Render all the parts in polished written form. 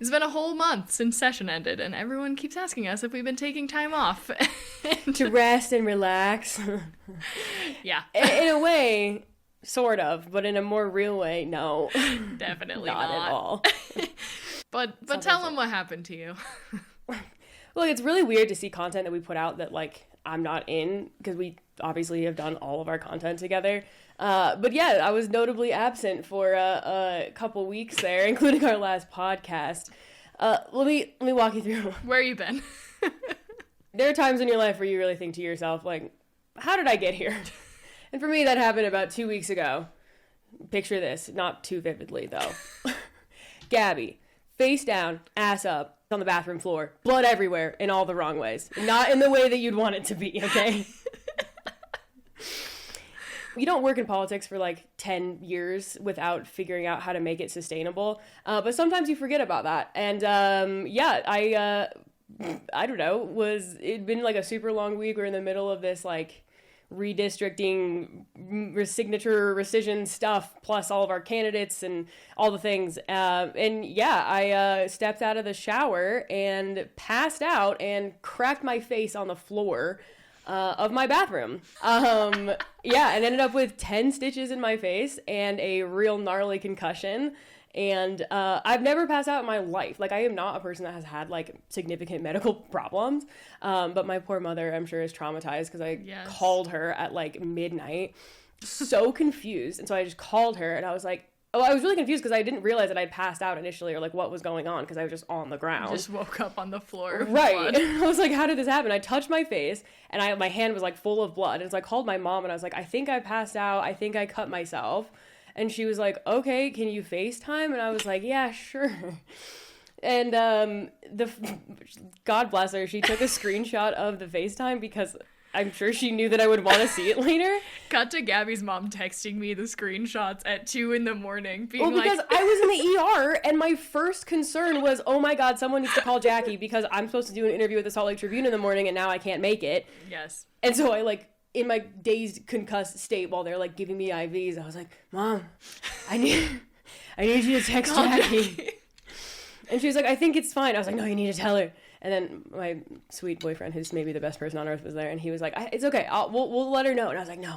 It's been a whole month since session ended, and everyone keeps asking us if we've been taking time off. To rest and relax. Yeah. In a way, sort of, but in a more real way, no. Definitely not not. at all. But tell them what happened to you. Look, it's really weird to see content that we put out that, like, I'm not in, because we obviously have done all of our content together. But yeah, I was notably absent for a couple weeks there, including our last podcast. Let me walk you through. Where you been? There are times in your life where you really think to yourself, like, how did I get here? And for me, that happened about 2 weeks ago. Picture this, not too vividly, though. Gabby, face down, ass up, on the bathroom floor, blood everywhere in all the wrong ways. Not in the way that you'd want it to be, okay? You don't work in politics for like 10 years without figuring out how to make it sustainable. But sometimes you forget about that. And I don't know, it'd been like a super long week. We're in the middle of this like redistricting, signature rescission stuff, plus all of our candidates and all the things. I stepped out of the shower and passed out and cracked my face on the floor of my bathroom. And ended up with 10 stitches in my face and a real gnarly concussion. And I've never passed out in my life. Like, I am not a person that has had, like, significant medical problems. But my poor mother, I'm sure, is traumatized because I called her at, like, midnight. So confused. And so I just called her, and I was like, I was really confused because I didn't realize that I'd passed out initially or, like, what was going on because I was just on the ground. Just woke up on the floor. Right. I was like, how did this happen? I touched my face, and my hand was, like, full of blood. And so I called my mom, and I was like, I think I passed out. I think I cut myself. And she was like, okay, can you FaceTime? And I was like, yeah, sure. And God bless her, she took a screenshot of the FaceTime because I'm sure she knew that I would want to see it later. Cut to Gabby's mom texting me the screenshots at 2 a.m. being because I was in the ER, and my first concern was, oh my God, someone needs to call Jackie because I'm supposed to do an interview with the Salt Lake Tribune in the morning, and now I can't make it. Yes. And so I, like, in my dazed, concussed state while they're, like, giving me IVs, I was like, Mom, I need you to text Jackie. And she was like, I think it's fine. I was like, no, you need to tell her. And then my sweet boyfriend, who's maybe the best person on earth, was there, and he was like, it's okay, we'll let her know. And I was like, no,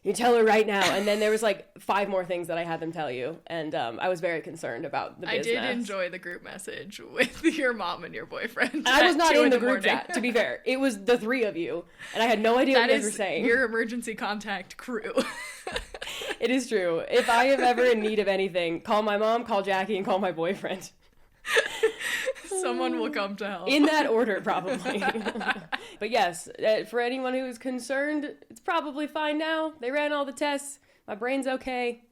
you tell her right now. And then there was, like, 5 more things that I had them tell you, and I was very concerned about the business. I did enjoy the group message with your mom and your boyfriend. I was not in the group chat, to be fair. It was the 3 of you, and I had no idea what you were saying. Your emergency contact crew. It is true. If I am ever in need of anything, call my mom, call Jackie, and call my boyfriend. Someone will come to help. In that order, probably. But yes, for anyone who is concerned, it's probably fine now. They ran all the tests. My brain's okay.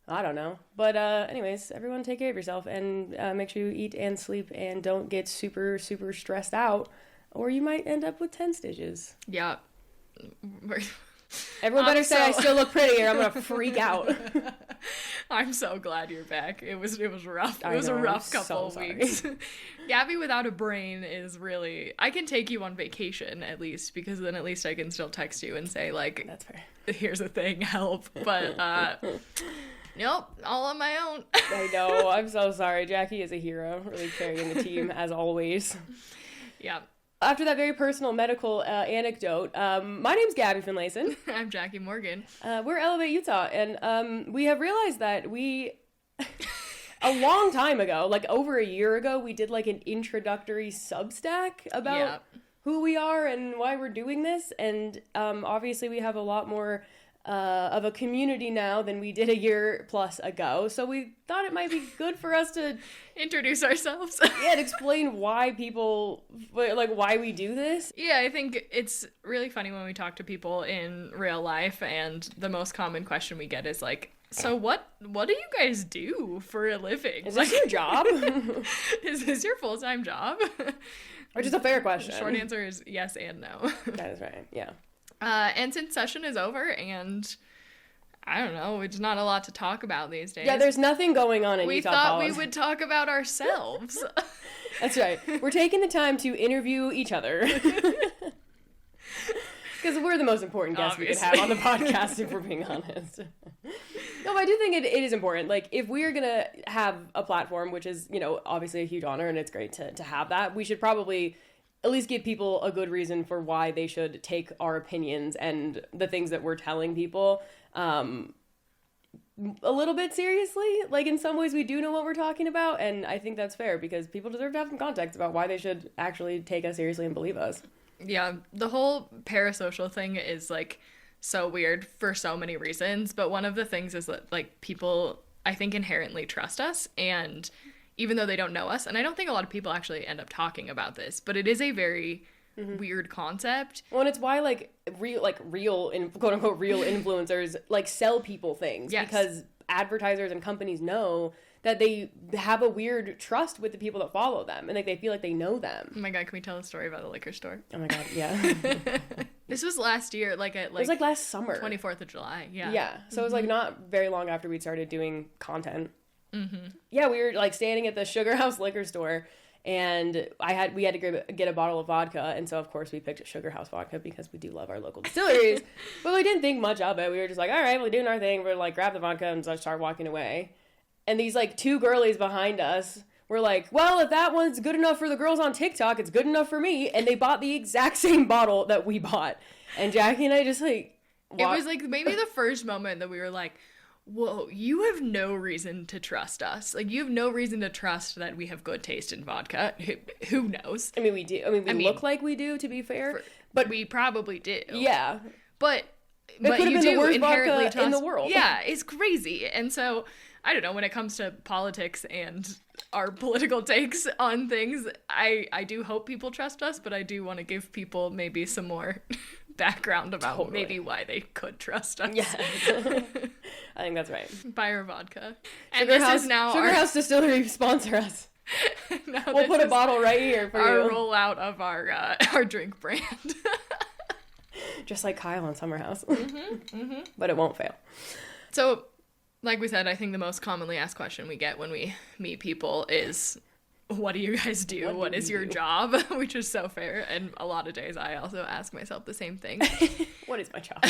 I don't know. But anyways, everyone take care of yourself and make sure you eat and sleep and don't get super, super stressed out, or you might end up with 10 stitches. Yeah. Everyone better say I still look pretty or I'm going to freak out. I'm so glad you're back. It was rough. It was a rough couple of weeks. Gabby without a brain is really... I can take you on vacation at least, because then at least I can still text you and say, like, that's fair. Here's a thing, help. But, nope, all on my own. I know. I'm so sorry. Jackie is a hero, really carrying the team as always. Yeah. After that very personal medical anecdote, my name's Gabby Finlayson. I'm Jackie Morgan. We're Elevate Utah, and we have realized that a long time ago, like over a year ago, we did like an introductory Substack about who we are and why we're doing this, and obviously we have a lot more of a community now than we did a year plus ago, so we thought it might be good for us to introduce ourselves. And explain why why we do this. Yeah, I think it's really funny when we talk to people in real life, and the most common question we get is like, so what do you guys do for a living? Is this your job? Is this your full-time job? Which is a fair question. The short answer is yes and no. That is right, yeah. And since session is over, and I don't know, it's not a lot to talk about these days. Yeah, there's nothing going on in Utah thought politics. We would talk about ourselves. That's right. We're taking the time to interview each other. Because we're the most important guests we could have on the podcast, if we're being honest. No, but I do think it is important. Like, if we are going to have a platform, which is, you know, obviously a huge honor and it's great to have that, we should probably at least give people a good reason for why they should take our opinions and the things that we're telling people a little bit seriously. Like, in some ways we do know what we're talking about, and I think that's fair because people deserve to have some context about why they should actually take us seriously and believe us. Yeah, the whole parasocial thing is, like, so weird for so many reasons, but one of the things is that, like, people, I think, inherently trust us, and even though they don't know us, and I don't think a lot of people actually end up talking about this, but it is a very weird concept. Well, and it's why, like, real quote unquote real influencers like sell people things. Yes. Because advertisers and companies know that they have a weird trust with the people that follow them, and like they feel like they know them. Oh my god, can we tell a story about the liquor store? Oh my god, yeah. This was last year, it was like last summer, 24th of July. Yeah. Yeah. So it was like not very long after we'd started doing content. Yeah, we were like standing at the Sugar House liquor store, and we had to get a bottle of vodka, and so of course we picked Sugar House vodka because we do love our local distilleries. But we didn't think much of it. We were just like, all right, we're doing our thing. We're like, grab the vodka and start walking away. And these like two girlies behind us were like, well, if that one's good enough for the girls on TikTok, it's good enough for me. And they bought the exact same bottle that we bought. And Jackie and I just like It was like maybe the first moment that we were like, whoa, you have no reason to trust us. Like, you have no reason to trust that we have good taste in vodka. Who knows? I mean, we do. I mean, we look like we do, to be fair. But we probably do. Yeah. But it could have been the worst vodka in the world. Yeah, it's crazy. And so, I don't know, when it comes to politics and our political takes on things, I do hope people trust us, but I do want to give people maybe some more background about maybe why they could trust us. Yeah. I think that's right. Buy our vodka. And Sugar House Distillery sponsor us. We'll put a bottle right here for our you. rollout of our drink brand. Just like Kyle on Summer House. But it won't fail. So, like we said, I think the most commonly asked question we get when we meet people is, what do you guys do? What is your job? Which is so fair. And a lot of days I also ask myself the same thing. What is my job?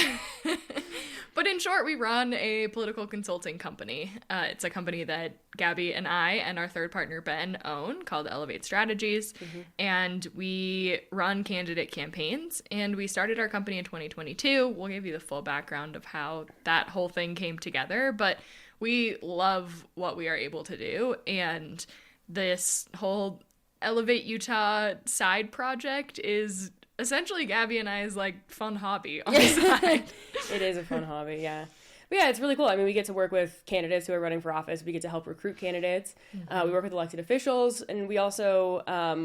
But in short, we run a political consulting company. It's a company that Gabby and I and our third partner, Ben, own, called Elevate Strategies. And we run candidate campaigns. And we started our company in 2022. We'll give you the full background of how that whole thing came together. But we love what we are able to do. And this whole Elevate Utah side project is essentially Gabby and I's like fun hobby on the side. It is a fun hobby, yeah. But yeah, it's really cool. I mean, we get to work with candidates who are running for office. We get to help recruit candidates. We work with elected officials, and we also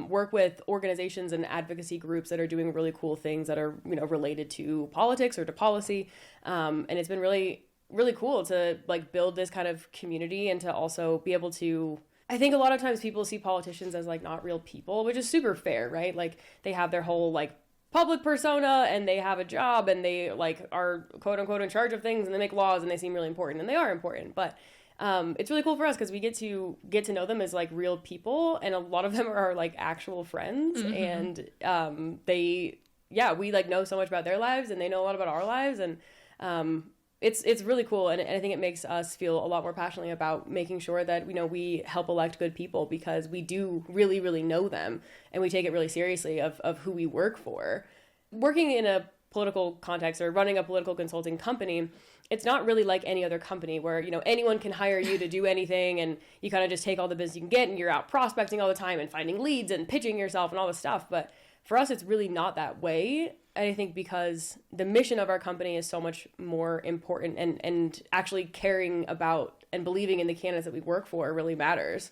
work with organizations and advocacy groups that are doing really cool things that are, you know, related to politics or to policy. And it's been really, really cool to like build this kind of community and to also be able to. I think a lot of times people see politicians as like not real people, which is super fair, right? Like they have their whole like public persona and they have a job and they like are quote unquote in charge of things and they make laws and they seem really important and they are important. But it's really cool for us because we get to know them as like real people, and a lot of them are like actual friends. And we like know so much about their lives and they know a lot about our lives, and it's really cool, and I think it makes us feel a lot more passionately about making sure that, you know, we help elect good people because we do really, really know them, and we take it really seriously of who we work for. Working in a political context or running a political consulting company, it's not really like any other company where, you know, anyone can hire you to do anything and you kind of just take all the business you can get and you're out prospecting all the time and finding leads and pitching yourself and all this stuff. But for us, it's really not that way. I think because the mission of our company is so much more important, and actually caring about and believing in the candidates that we work for really matters.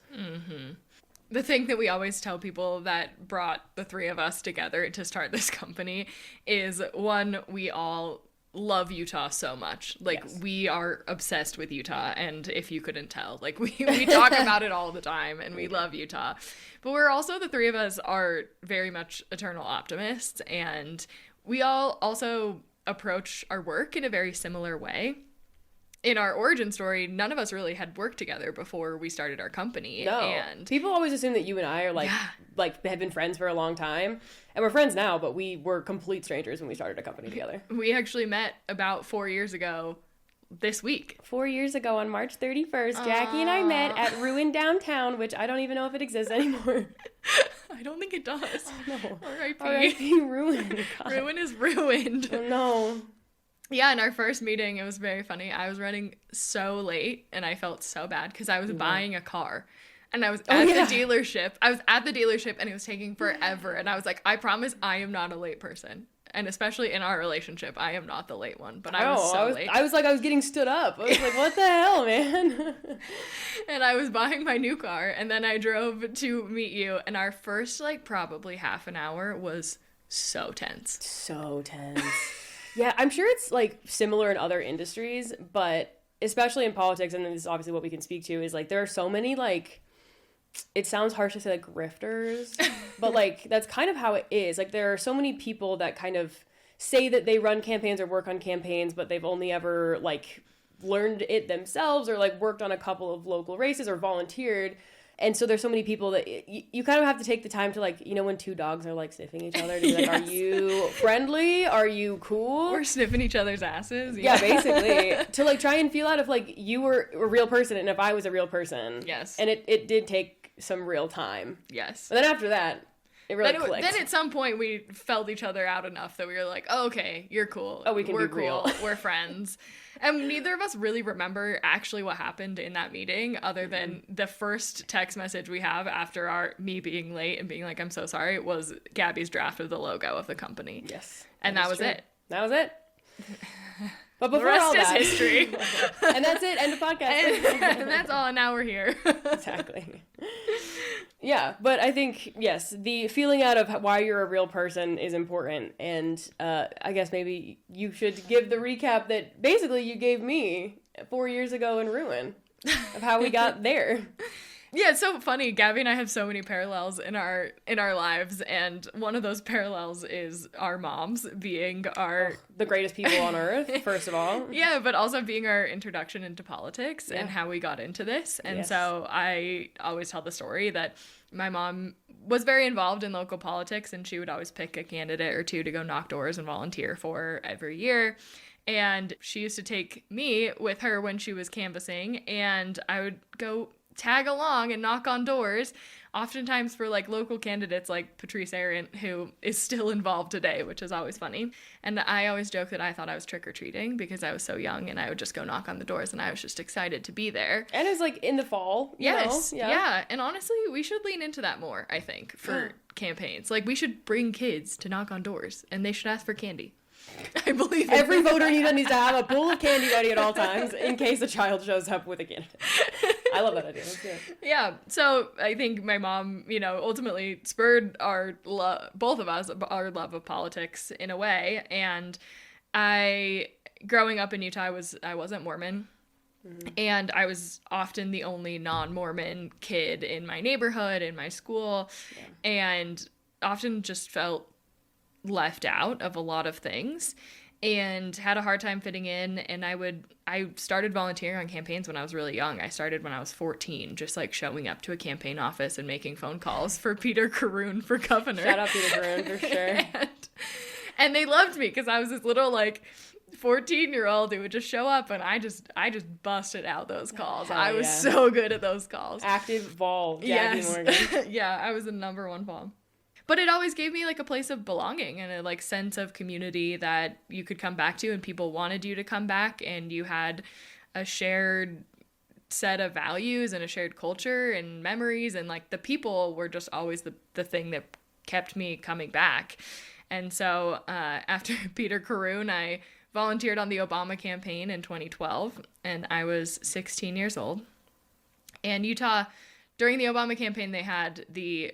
The thing that we always tell people that brought the three of us together to start this company is, one, we all love Utah so much. Like, yes. We are obsessed with Utah, and if you couldn't tell, like, we talk about it all the time, and we love Utah. But we're also, the three of us are very much eternal optimists, and we all also approach our work in a very similar way. In our origin story, none of us really had worked together before we started our company. No. And people always assume that you and I are like have been friends for a long time. And we're friends now, but we were complete strangers when we started a company together. We actually met about 4 years ago, this week. 4 years ago on March 31st, Jackie and I met at Ruin Downtown, which I don't even know if it exists anymore. I don't think it does. Oh, no. R.I.P. R.I.P. Ruin. God. Ruin is ruined. Oh, no. Yeah, in our first meeting, it was very funny. I was running so late, and I felt so bad because I was buying a car. And I was at the dealership. I was at the dealership, and it was taking forever. And I was like, I promise I am not a late person. And especially in our relationship, I am not the late one. But I was so late. I was like, I was getting stood up. I was like, what the hell, man? And I was buying my new car, and then I drove to meet you. And our first, like, probably half an hour was so tense. So tense. Yeah, I'm sure it's, like, similar in other industries. But especially in politics, and this is obviously what we can speak to, is, like, there are so many, like... It sounds harsh to say, like, grifters, but, like, that's kind of how it is. Like, there are so many people that kind of say that they run campaigns or work on campaigns, but they've only ever, like, learned it themselves or, like, worked on a couple of local races or volunteered. And so there's so many people that you kind of have to take the time to, like, you know, when two dogs are, like, sniffing each other, to be like, are you friendly? Are you cool? We're sniffing each other's asses. Yeah, basically. To, like, try and feel out if, like, you were a real person and if I was a real person. Yes. And it did take some real time. Yes. But then after that, it really clicked. Then at some point we felt each other out enough that we were like, oh, okay, you're cool. Oh, we can We're be real. Cool. We're friends. And neither of us really remember actually what happened in that meeting other than the first text message we have after me being late and being like, I'm so sorry, was Gabby's draft of the logo of the company. Yes. And that was true. it. That was it. But before the rest all is that, history. And that's it. End of podcast. And that's all. And now we're here. Exactly. Yeah, but I think, yes, the feeling out of why you're a real person is important. And I guess maybe you should give the recap that basically you gave me 4 years ago in Ruin of how we got there. Yeah, it's so funny. Gabby and I have so many parallels in our lives, and one of those parallels is our moms being the greatest people on earth, first of all. Yeah, but also being our introduction into politics and how we got into this. And so I always tell the story that my mom was very involved in local politics, and she would always pick a candidate or two to go knock doors and volunteer for every year. And she used to take me with her when she was canvassing, and I would go tag along and knock on doors, oftentimes for like local candidates like Patrice Arent, who is still involved today, which is always funny. And I always joke that I thought I was trick-or-treating because I was so young, and I would just go knock on the doors, and I was just excited to be there. And it was like in the fall. Yes. Yeah. And honestly, we should lean into that more, I think, for campaigns. Like, we should bring kids to knock on doors, and they should ask for candy. I believe every voter needs to have a pool of candy ready at all times in case a child shows up with a candidate. I love that idea. That's good. Yeah. So I think my mom, ultimately spurred both of us, our love of politics in a way. And growing up in Utah, I wasn't Mormon. Mm-hmm. And I was often the only non-Mormon kid in my neighborhood, in my school, and often just felt left out of a lot of things and had a hard time fitting in. And I started volunteering on campaigns when I was really young. I started when I was 14, just like showing up to a campaign office and making phone calls for Peter Caroon for governor. Shout out Peter Caroon for sure. and they loved me because I was this little like 14-year-old who would just show up, and I just busted out those calls. I was so good at those calls. Active vol, Jackie Morgan. Yeah, I was the number one vol. But it always gave me like a place of belonging and a like sense of community that you could come back to, and people wanted you to come back, and you had a shared set of values and a shared culture and memories, and like the people were just always the thing that kept me coming back. And so after Peter Caroon, I volunteered on the Obama campaign in 2012, and I was 16 years old. And Utah, during the Obama campaign, they had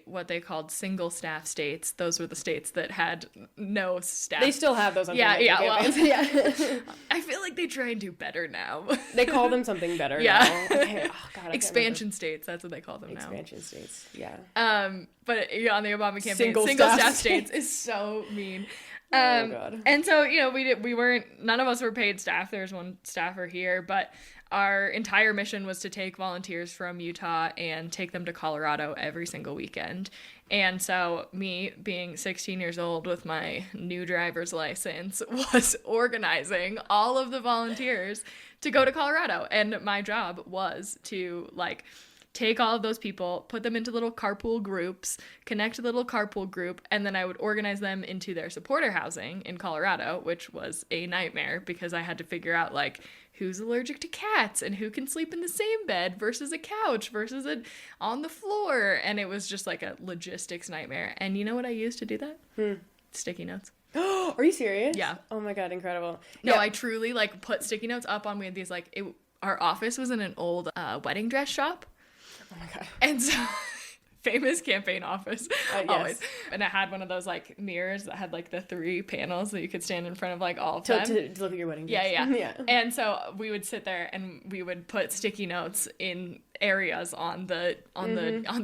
what they called single staff states. Those were the states that had no staff. They still have those on campaigns. Yeah. I feel like they try and do better now. They call them something better now. Okay. Oh, God, Expansion states, that's what they call them now. Expansion states, yeah. But on the Obama campaign, single staff states is so mean. Oh God. And so, none of us were paid staff. There's one staffer here, but our entire mission was to take volunteers from Utah and take them to Colorado every single weekend. And so me being 16 years old with my new driver's license was organizing all of the volunteers to go to Colorado. And my job was to take all of those people, put them into little carpool groups, connect to the little carpool group, and then I would organize them into their supporter housing in Colorado, which was a nightmare because I had to figure out who's allergic to cats and who can sleep in the same bed versus a couch versus on the floor. And it was just a logistics nightmare. And you know what I used to do that? Sticky notes. Are you serious? Yeah. Oh my God, incredible. No, yeah. I truly put sticky notes up on. We had these our office was in an old wedding dress shop. Oh my God. And so famous campaign office yes. always, and it had one of those mirrors that had the 3 panels that you could stand in front of all of them to look at your wedding dress. yeah And so we would sit there and we would put sticky notes in areas on the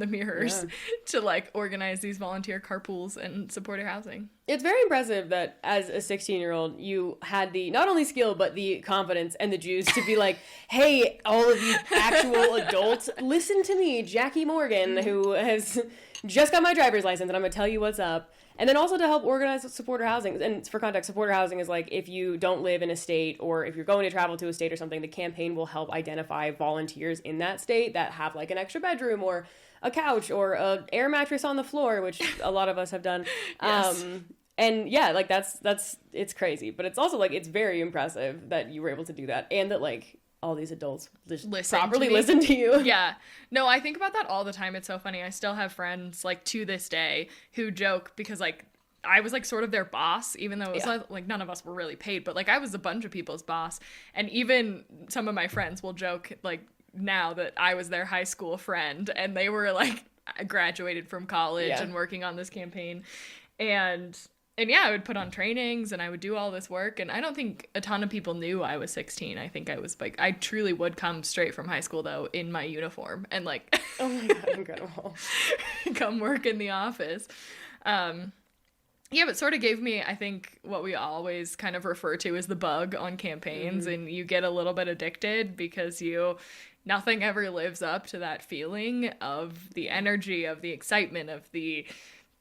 mirrors to organize these volunteer carpools and supporter housing. It's very impressive that as a 16-year-old you had the not only skill but the confidence and the juice to be hey, all of you actual adults, listen to me, Jackie Morgan, who has just got my driver's license, and I'm gonna tell you what's up. And then also to help organize supporter housing. And for context, supporter housing is if you don't live in a state or if you're going to travel to a state or something, the campaign will help identify volunteers in that state that have an extra bedroom or a couch or a air mattress on the floor, which a lot of us have done. Yes. And yeah, that's it's crazy, but it's also it's very impressive that you were able to do that and that all these adults properly listen to you. Yeah. No, I think about that all the time. It's so funny. I still have friends to this day who joke because I was sort of their boss, even though it was none of us were really paid, but I was a bunch of people's boss. And even some of my friends will joke now that I was their high school friend and they were graduated from college and working on this campaign. And yeah, I would put on trainings and I would do all this work. And I don't think a ton of people knew I was 16. I think I was I truly would come straight from high school though in my uniform and oh my God, incredible. come work in the office. Yeah, but sort of gave me, I think, what we always kind of refer to as the bug on campaigns. And you get a little bit addicted because nothing ever lives up to that feeling of the energy, of the excitement, of the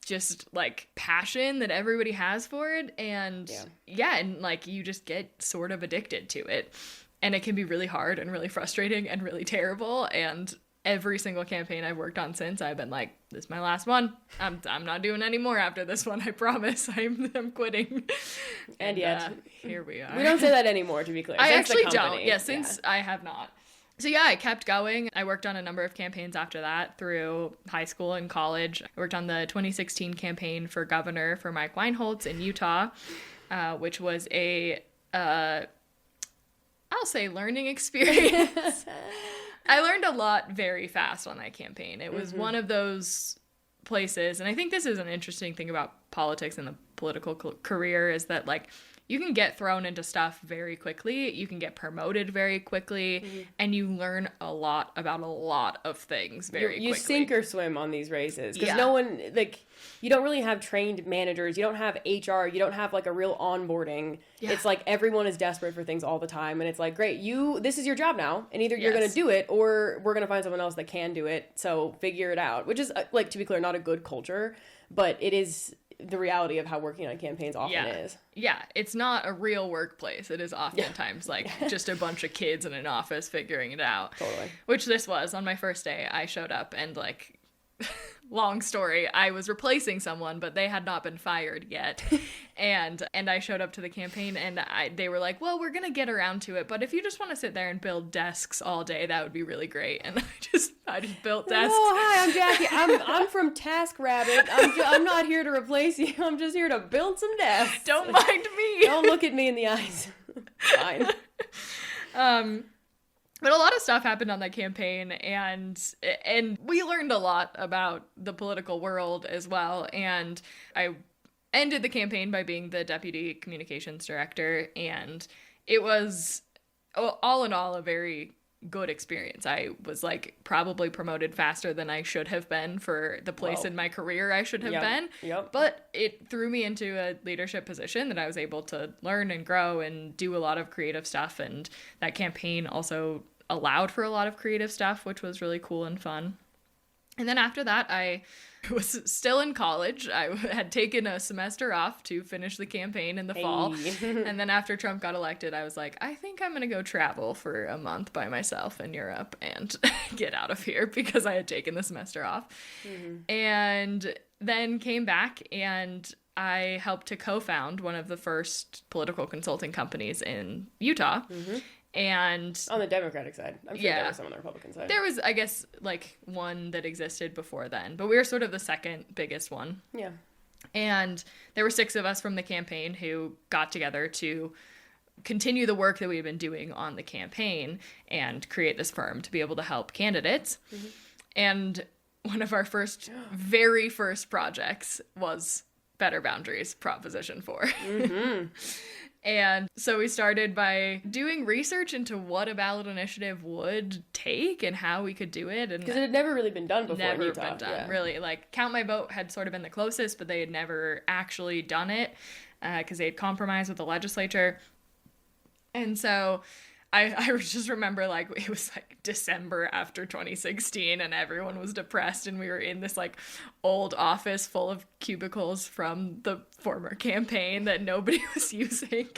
just passion that everybody has for it. And and you just get sort of addicted to it, and it can be really hard and really frustrating and really terrible. And every single campaign I've worked on since, I've been this is my last one. I'm not doing any more after this one. I promise. I'm quitting. And yet here we are. We don't say that anymore, to be clear. I actually don't. Yeah, since I have not. So yeah, I kept going. I worked on a number of campaigns after that through high school and college. I worked on the 2016 campaign for governor for Mike Weinholz in Utah, which was I'll say learning experience. I learned a lot very fast on that campaign. It was one of those places, and I think this is an interesting thing about politics and the political career is that you can get thrown into stuff very quickly. You can get promoted very quickly, and you learn a lot about a lot of things very quickly. You sink or swim on these races because no one, you don't really have trained managers. You don't have HR. You don't have a real onboarding. Yeah. It's everyone is desperate for things all the time, and it's great, this is your job now, and either you're going to do it or we're going to find someone else that can do it. So figure it out, which is to be clear, not a good culture, but it is the reality of how working on campaigns often is. Yeah, it's not a real workplace. It is oftentimes just a bunch of kids in an office figuring it out. Totally. Which this was. On my first day, I showed up and long story, I was replacing someone, but they had not been fired yet. and I showed up to the campaign and they were well, we're going to get around to it, but if you just want to sit there and build desks all day, that would be really great. And I just built desks. Oh, hi, I'm Jackie. I'm from TaskRabbit. I'm not here to replace you. I'm just here to build some desks. Don't mind me. Don't look at me in the eyes. Fine. But a lot of stuff happened on that campaign, and we learned a lot about the political world as well. And I ended the campaign by being the deputy communications director, and it was all in all a very good experience. I was like probably promoted faster than I should have been for the place in my career I should have been. But it threw me into a leadership position that I was able to learn and grow and do a lot of creative stuff. And that campaign also allowed for a lot of creative stuff, which was really cool and fun. And then after that, I was still in college. I had taken a semester off to finish the campaign in the fall. And then after Trump got elected, I was like, I think I'm going to go travel for a month by myself in Europe and get out of here, because I had taken the semester off. And then came back, and I helped to co-found one of the first political consulting companies in Utah. And on the Democratic side, I'm sure there was some on the Republican side. There was, I guess, like one that existed before then, but we were sort of the second biggest one. Yeah. And there were 6 of us from the campaign who got together to continue the work that we had been doing on the campaign and create this firm to be able to help candidates. And one of our very first projects was Better Boundaries Proposition 4. And so we started by doing research into what a ballot initiative would take and how we could do it. Because it had never really been done before in Utah. Never been done, really. Like, Count My Vote had sort of been the closest, but they had never actually done it because they had compromised with the legislature. And so I just remember, like, it was like December after 2016 and everyone was depressed, and we were in this like old office full of cubicles from the former campaign that nobody was using.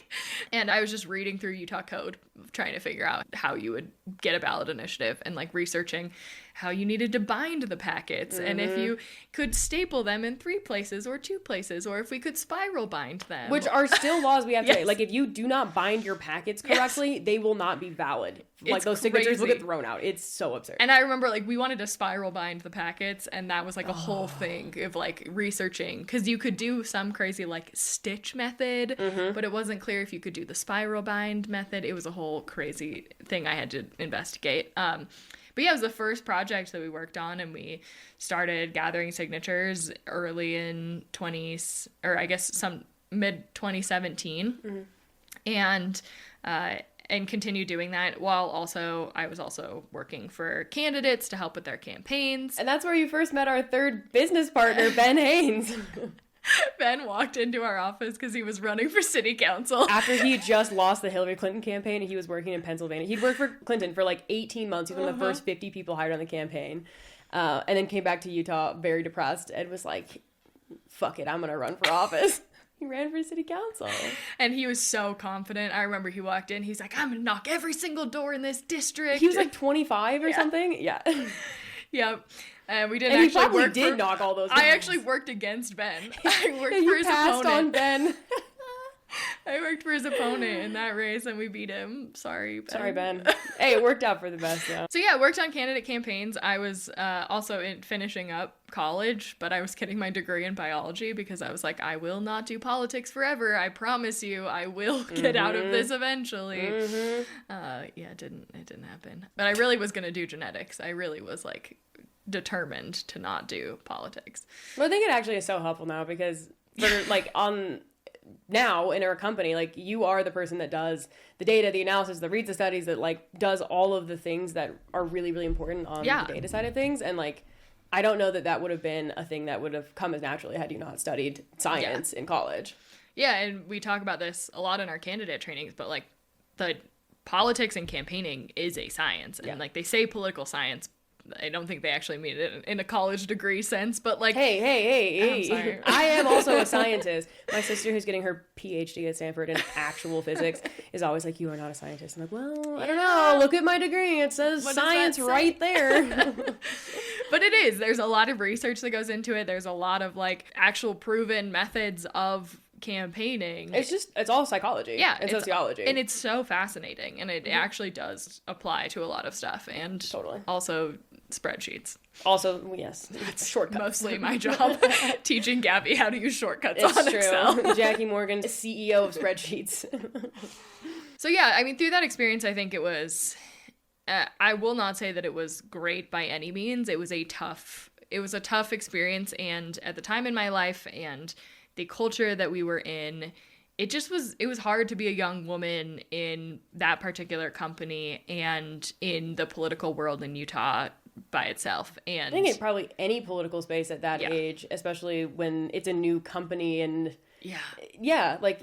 And I was just reading through Utah code, trying to figure out how you would get a ballot initiative, and like researching how you needed to bind the packets, and if you could staple them in 3 places or 2 places, or if we could spiral bind them. Which are still laws we have today. Like, if you do not bind your packets correctly, they will not be valid. Like, those signatures will get thrown out. It's so absurd. And I remember, like, we wanted to spiral bind the packets, and that was like a whole thing of like researching, because you could do some crazy like stitch method, but it wasn't clear if you could do the spiral bind method. It was a whole crazy thing I had to investigate. But yeah, it was the first project that we worked on, and we started gathering signatures early in some mid 2017, and continued doing that while I was also working for candidates to help with their campaigns. And that's where you first met our third business partner, Ben Haynes. Ben walked into our office because he was running for city council. After he just lost the Hillary Clinton campaign, and he was working in Pennsylvania. He'd worked for Clinton for like 18 months. He was one of the first 50 people hired on the campaign. And then came back to Utah very depressed and was like, fuck it, I'm going to run for office. He ran for city council. And he was so confident. I remember he walked in. He's like, I'm going to knock every single door in this district. He was like 25 or something. Yeah. Yep. We didn't and actually work. Did knock all those doors. I actually worked against Ben. I worked for his opponent. On Ben. I worked for his opponent in that race, and we beat him. Sorry, Ben. Sorry, Ben. Hey, it worked out for the best, though. So yeah, I worked on candidate campaigns. I was also finishing up college, but I was getting my degree in biology because I was like, I will not do politics forever. I promise you, I will get out of this eventually. Yeah, it didn't happen. But I really was gonna do genetics. I really was like determined to not do politics. Well, I think it actually is so helpful now because for like now in our company, like you are the person that does the data, the analysis, that reads the studies, that like does all of the things that are really, really important on the data side of things. And like, I don't know that would have been a thing that would have come as naturally had you not studied science in college. Yeah. And we talk about this a lot in our candidate trainings, but like the politics and campaigning is a science, and like they say political science, I don't think they actually mean it in a college degree sense, but like... Hey. I'm sorry. I am also a scientist. My sister, who's getting her PhD at Stanford in actual physics, is always like, you are not a scientist. I'm like, well, I don't know. Look at my degree. It says science right there. But it is. There's a lot of research that goes into it. There's a lot of like actual proven methods of campaigning. It's all psychology and sociology, and it's so fascinating, and it actually does apply to a lot of stuff, and also spreadsheets. Also, yes, that's shortcuts. Mostly my job, teaching Gabby how to use shortcuts on Excel. Jackie Morgan, CEO of spreadsheets. So yeah, I mean, through that experience, I think it was I will not say that it was great by any means. It was a tough experience, and at the time in my life and the culture that we were in, it was hard to be a young woman in that particular company and in the political world in Utah by itself. And I think in probably any political space at that age, especially when it's a new company and yeah, I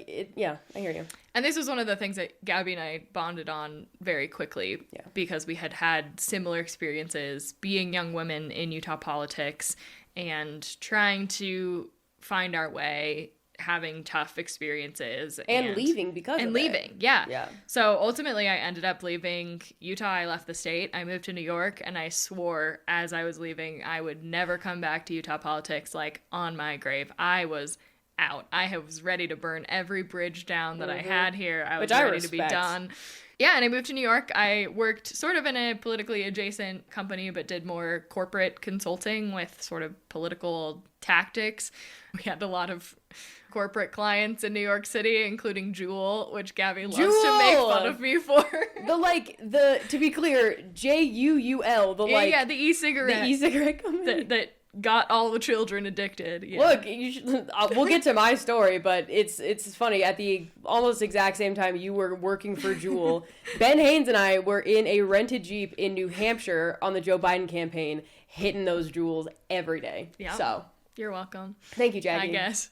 hear you. And this was one of the things that Gabby and I bonded on very quickly because we had similar experiences being young women in Utah politics and trying to find our way, having tough experiences. And leaving because of it. Yeah. So ultimately I ended up leaving Utah. I left the state. I moved to New York, and I swore as I was leaving I would never come back to Utah politics, like on my grave. I was out. I was ready to burn every bridge down that I had here. I was ready to be done. Yeah, and I moved to New York. I worked sort of in a politically adjacent company, but did more corporate consulting with sort of political tactics. We had a lot of corporate clients in New York City, including Juul, which Gabby loves to make fun of me for. To be clear, Juul, the e-cigarette. The e-cigarette company. That got all the children addicted. Yeah. Look, we'll get to my story, but it's funny. At the almost exact same time you were working for Juul, Ben Haynes and I were in a rented Jeep in New Hampshire on the Joe Biden campaign, hitting those Juuls every day. Yeah. So you're welcome. Thank you, Jackie. I guess.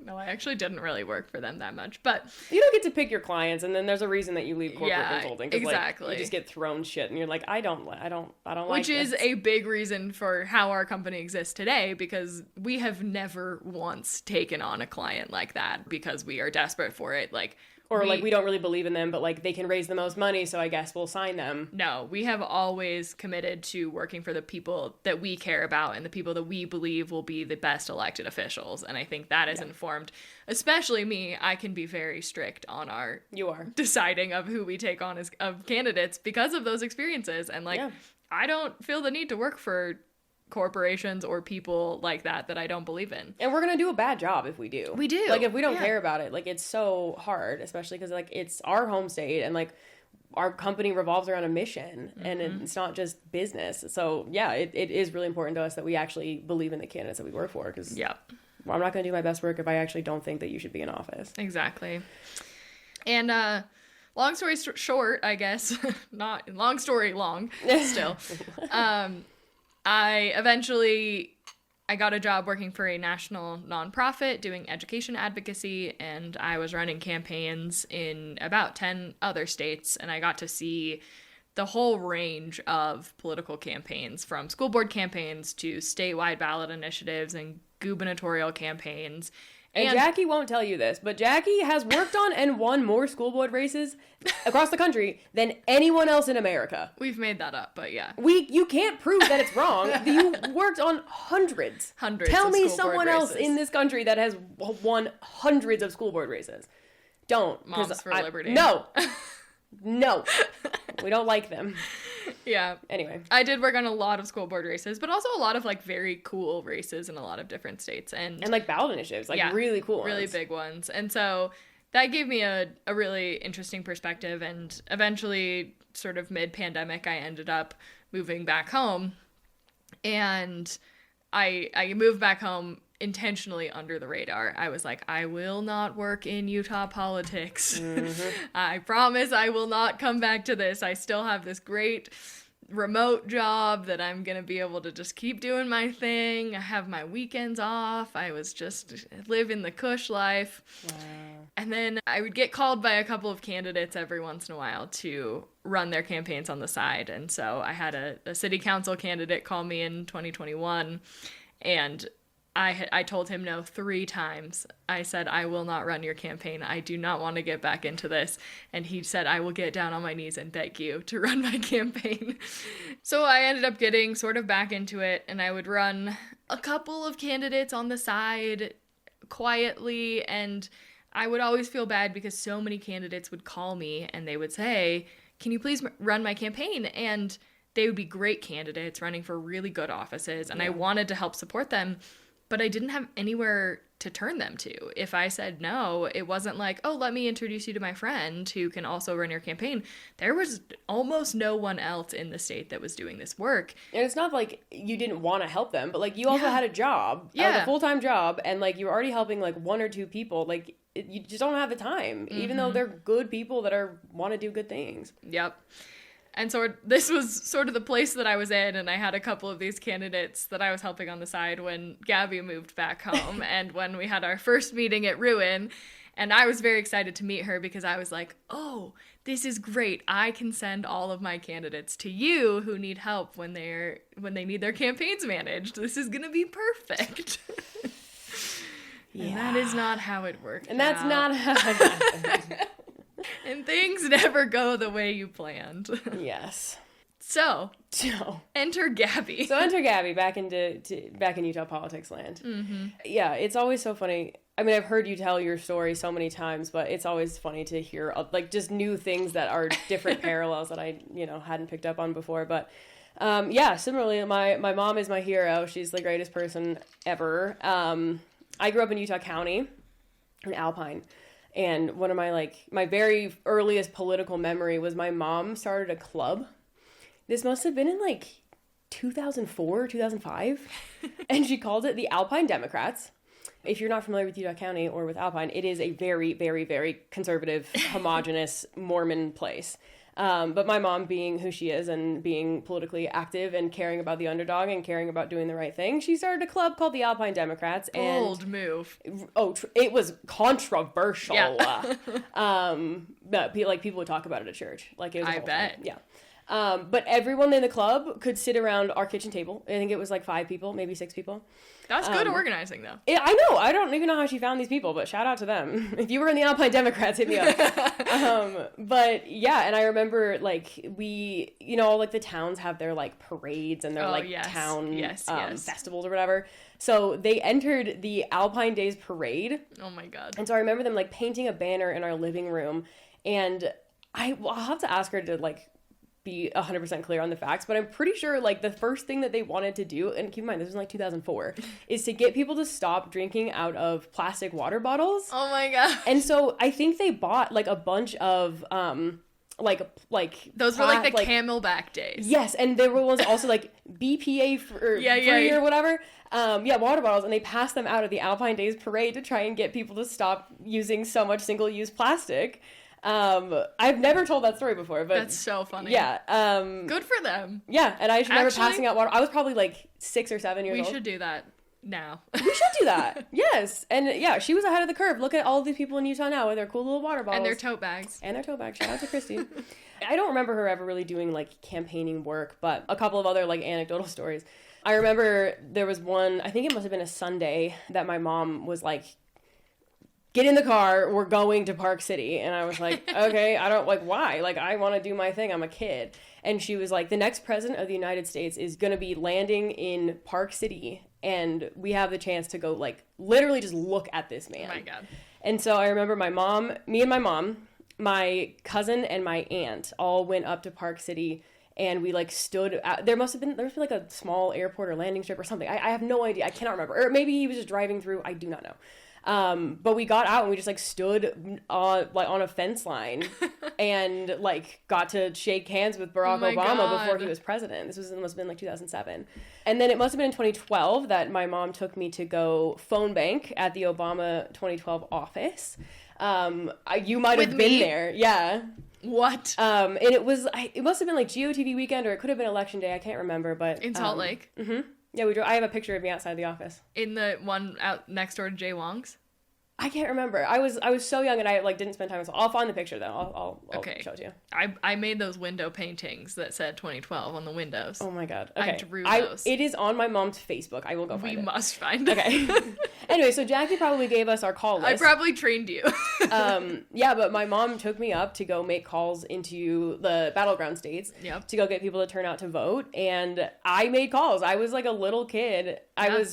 No, I actually didn't really work for them that much, but you don't get to pick your clients, and then there's a reason that you leave corporate consulting. Exactly. You just get thrown shit, and you're like, I don't like Which is this. a big reason for how our company exists today, because we have never once taken on a client like that because we are desperate for it. We don't really believe in them, but they can raise the most money, so I guess we'll sign them. No, we have always committed to working for the people that we care about and the people that we believe will be the best elected officials. And I think that is informed, especially me. I can be very strict on our deciding of who we take on as of candidates because of those experiences. And I don't feel the need to work for corporations or people like that I don't believe in. And we're gonna do a bad job if we do. We do. If we don't care about it, it's so hard, especially because it's our home state and our company revolves around a mission and it's not just business. So yeah, it is really important to us that we actually believe in the candidates that we work for, because I'm not gonna do my best work if I actually don't think that you should be in office. Exactly. And long story short, I guess, not long story long still. I got a job working for a national nonprofit doing education advocacy, and I was running campaigns in about 10 other states, and I got to see the whole range of political campaigns, from school board campaigns to statewide ballot initiatives and gubernatorial campaigns. And Jackie won't tell you this, but Jackie has worked on and won more school board races across the country than anyone else in America. We've made that up, but yeah. You can't prove that it's wrong. You worked on hundreds. Tell me someone else in this country that has won hundreds of school board races. Don't. Moms for Liberty. No. No. We don't like them. Yeah. Anyway. I did work on a lot of school board races, but also a lot of very cool races in a lot of different states. And ballot initiatives, really cool ones. Really big ones. And so that gave me a really interesting perspective. And eventually, sort of mid-pandemic, I ended up moving back home. And I moved back home intentionally under the radar. I was like, I will not work in Utah politics. I promise I will not come back to this. I still have this great remote job that I'm going to be able to just keep doing my thing. I have my weekends off. I was just living the cush life. Wow. And then I would get called by a couple of candidates every once in a while to run their campaigns on the side. And so I had a city council candidate call me in 2021, and I told him no 3 times. I said, I will not run your campaign. I do not want to get back into this. And he said, I will get down on my knees and beg you to run my campaign. So I ended up getting sort of back into it, and I would run a couple of candidates on the side quietly, and I would always feel bad because so many candidates would call me and they would say, can you please run my campaign? And they would be great candidates running for really good offices, and I wanted to help support them. But I didn't have anywhere to turn them to. If I said no, it wasn't like, oh, let me introduce you to my friend who can also run your campaign. There was almost no one else in the state that was doing this work. And it's not like you didn't want to help them, but like you also had a job, a full-time job, and like you're already helping like one or two people. Like you just don't have the time, even though they're good people that want to do good things. Yep. And so this was sort of the place that I was in, and I had a couple of these candidates that I was helping on the side when Gabby moved back home and when we had our first meeting at Ruin. And I was very excited to meet her because I was like, oh, this is great. I can send all of my candidates to you who need help when they need their campaigns managed. This is going to be perfect. And that is not how it worked. And that's not how it happened. And things never go the way you planned. Yes. So enter Gabby. So enter Gabby back in Utah politics land. Mm-hmm. Yeah, it's always so funny. I mean, I've heard you tell your story so many times, but it's always funny to hear like just new things that are different parallels that I hadn't picked up on before. But similarly, my mom is my hero. She's the greatest person ever. I grew up in Utah County, in Alpine. And one of my very earliest political memory was my mom started a club. This must have been in 2004, 2005. And she called it the Alpine Democrats. If you're not familiar with Utah County or with Alpine, it is a very, very, very conservative, homogenous Mormon place. But my mom, being who she is and being politically active and caring about the underdog and caring about doing the right thing, she started a club called the Alpine Democrats. Bold move. It was controversial. Yeah. But people would talk about it at church. It was I bet. Thing. Yeah. But everyone in the club could sit around our kitchen table. I think it was 5 people, maybe 6 people. That's good organizing, though. I know. I don't even know how she found these people, but shout out to them. If you were in the Alpine Democrats, hit me up. But yeah, and I remember we, the towns have their parades and their town festivals or whatever. So they entered the Alpine Days parade. Oh my God. And so I remember them painting a banner in our living room, and I'll have to ask her to be 100% clear on the facts, but I'm pretty sure the first thing that they wanted to do, and keep in mind this was in 2004, is to get people to stop drinking out of plastic water bottles. Oh my God. And so I think they bought a bunch of those were the Camelback days. Yes, and there was also BPA free or whatever. Water bottles, and they passed them out at the Alpine Days parade to try and get people to stop using so much single-use plastic. I've never told that story before, but that's so funny. Yeah. Good for them. Yeah, and I just remember passing out water. I was probably 6 or 7 years old. We should do that now. We should do that. Yes. And yeah, she was ahead of the curve. Look at all of these people in Utah now with their cool little water bottles. And their tote bags. Shout out to Christy. I don't remember her ever really doing campaigning work, but a couple of other anecdotal stories. I remember there was one, I think it must have been a Sunday, that my mom was get in the car, we're going to Park City. And I was like, okay, I don't, why? I want to do my thing, I'm a kid. And she was like, the next president of the United States is going to be landing in Park City, and we have the chance to go, literally just look at this man. Oh my God. And so I remember me and my mom, my cousin, and my aunt all went up to Park City, and we stood out. There must have been a small airport or landing strip or something. I have no idea. I cannot remember. Or maybe he was just driving through. I do not know. But we got out and we just stood on a fence line and got to shake hands with Barack Obama before he was president. This must have been 2007. And then it must have been in 2012 that my mom took me to go phone bank at the Obama 2012 office. You might have been there. Yeah. What? And it must have been GOTV weekend, or it could have been election day. I can't remember, but in Salt Lake. Mm-hmm. Yeah, we drove. I have a picture of me outside the office. In the one out next door to Jay Wong's? I can't remember. I was so young, and I didn't spend time with. I'll find the picture though. I'll show it to you. I made those window paintings that said 2012 on the windows. Oh my God. Okay. I drew those. It is on my mom's Facebook. I will go find it. We must find it. Okay. Anyway, so Jackie probably gave us our call list. I probably trained you. Yeah, but my mom took me up to go make calls into the battleground states. Yep. To go get people to turn out to vote, and I made calls. I was a little kid. Yeah.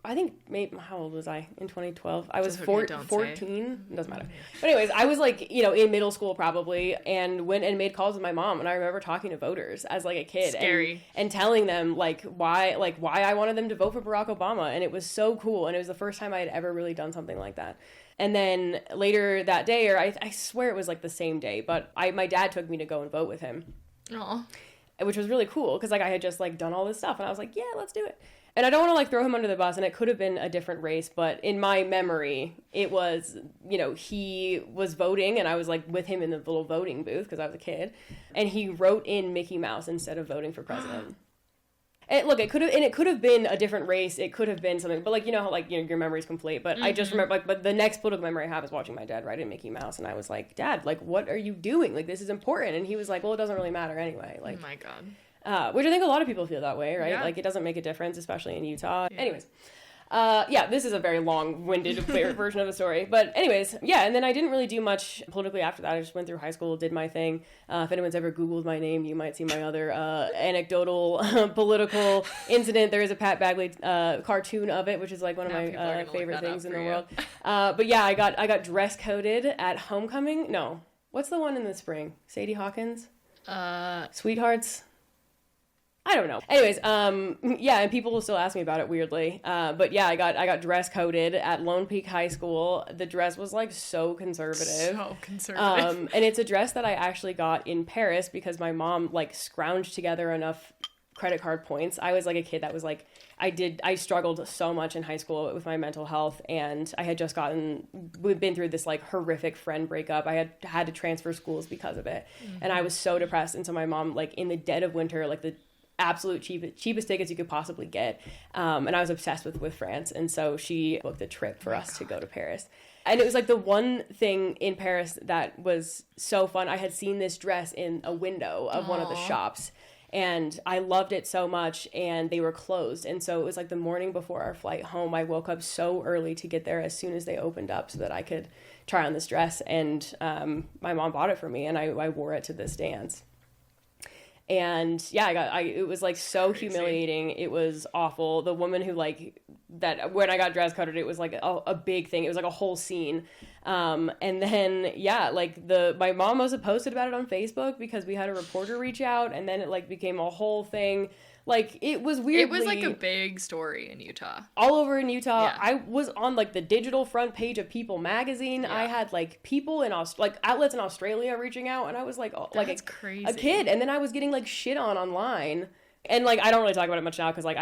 I think maybe, how old was I in 2012? I was 14. It doesn't matter. But anyways, I was in middle school probably, and went and made calls with my mom. And I remember talking to voters as a kid. Scary. And telling them why I wanted them to vote for Barack Obama. And it was so cool. And it was the first time I had ever really done something like that. And then later that day, or I swear it was like the same day, but my dad took me to go and vote with him. Aw. Which was really cool because like I had just like done all this stuff and I was like, yeah, let's do it. And I don't want to like throw him under the bus, and it could have been a different race, but in my memory, it was, you know, he was voting and I was like with him in the little voting booth because I was a kid, and he wrote in Mickey Mouse instead of voting for president. And look, it could have been a different race. It could have been something, but like, you know how like, you know, your memory's complete, but I just remember like, but the next political memory I have is watching my dad write in Mickey Mouse, and I was like, Dad, like, what are you doing? Like, this is important. And he was like, well, it doesn't really matter anyway. Like, oh my God. Which I think a lot of people feel that way, right? Yeah. Like, it doesn't make a difference, especially in Utah. Yeah. Anyways, yeah, this is a very long-winded version of the story. But anyways, yeah, and then I didn't really do much politically after that. I just went through high school, did my thing. If anyone's ever Googled my name, you might see my other anecdotal political incident. There is a Pat Bagley cartoon of it, which is like one of my favorite things in the world. But yeah, I got dress coded at homecoming. No, what's the one in the spring? Sadie Hawkins? Sweethearts? I don't know. Anyways, yeah, and people will still ask me about it weirdly. But yeah, I got dress coded at Lone Peak High School. The dress was like so conservative. So conservative. And it's a dress that I actually got in Paris because my mom like scrounged together enough credit card points. I was like a kid that was like, I struggled so much in high school with my mental health, and I had just we've been through this like horrific friend breakup. I had to transfer schools because of it. And I was so depressed. And so my mom, like in the dead of winter, like the absolute cheapest tickets you could possibly get. And I was obsessed with France. And so she booked a trip for us to go to Paris. And it was like the one thing in Paris that was so fun. I had seen this dress in a window of one of the shops, and I loved it so much, and they were closed. And so it was like the morning before our flight home, I woke up so early to get there as soon as they opened up so that I could try on this dress. And my mom bought it for me, and I wore it to this dance. And yeah, it was like so crazy. Humiliating. It was awful. The woman who like that, when I got dress coded, it was like a big thing. It was like a whole scene. And then, yeah, like my mom must have posted about it on Facebook because we had a reporter reach out, and then it like became a whole thing. Like, it was weirdly... It was, like, a big story in Utah. All over in Utah. Yeah. I was on, like, the digital front page of People magazine. Yeah. I had, like, people in... like, outlets in Australia reaching out, and I was, like... That's crazy. A kid. And then I was getting, like, shit on online. And, like, I don't really talk about it much now, because, like,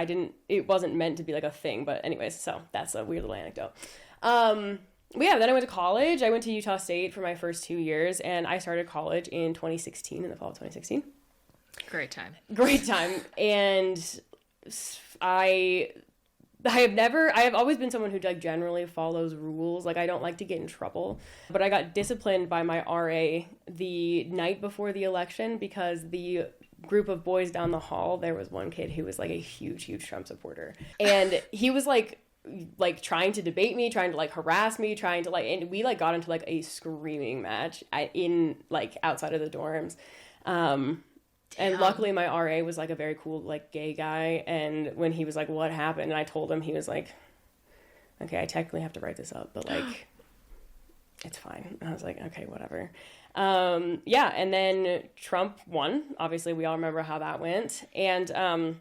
it wasn't meant to be, like, a thing. But anyways, so that's a weird little anecdote. But yeah, then I went to college. I went to Utah State for my first 2 years, and I started college in 2016, in the fall of 2016. Great time. And I have always been someone who like generally follows rules. Like, I don't like to get in trouble, but I got disciplined by my RA the night before the election because the group of boys down the hall, there was one kid who was like a huge Trump supporter, and he was like trying to debate me, trying to like harass me, trying to like, and we like got into like a screaming match in like outside of the dorms. And luckily my RA was like a very cool like gay guy, and when he was like, what happened, and I told him, he was like, okay, I technically have to write this up, but like it's fine. And I was like, okay, whatever. Yeah, and then Trump won. Obviously we all remember how that went, and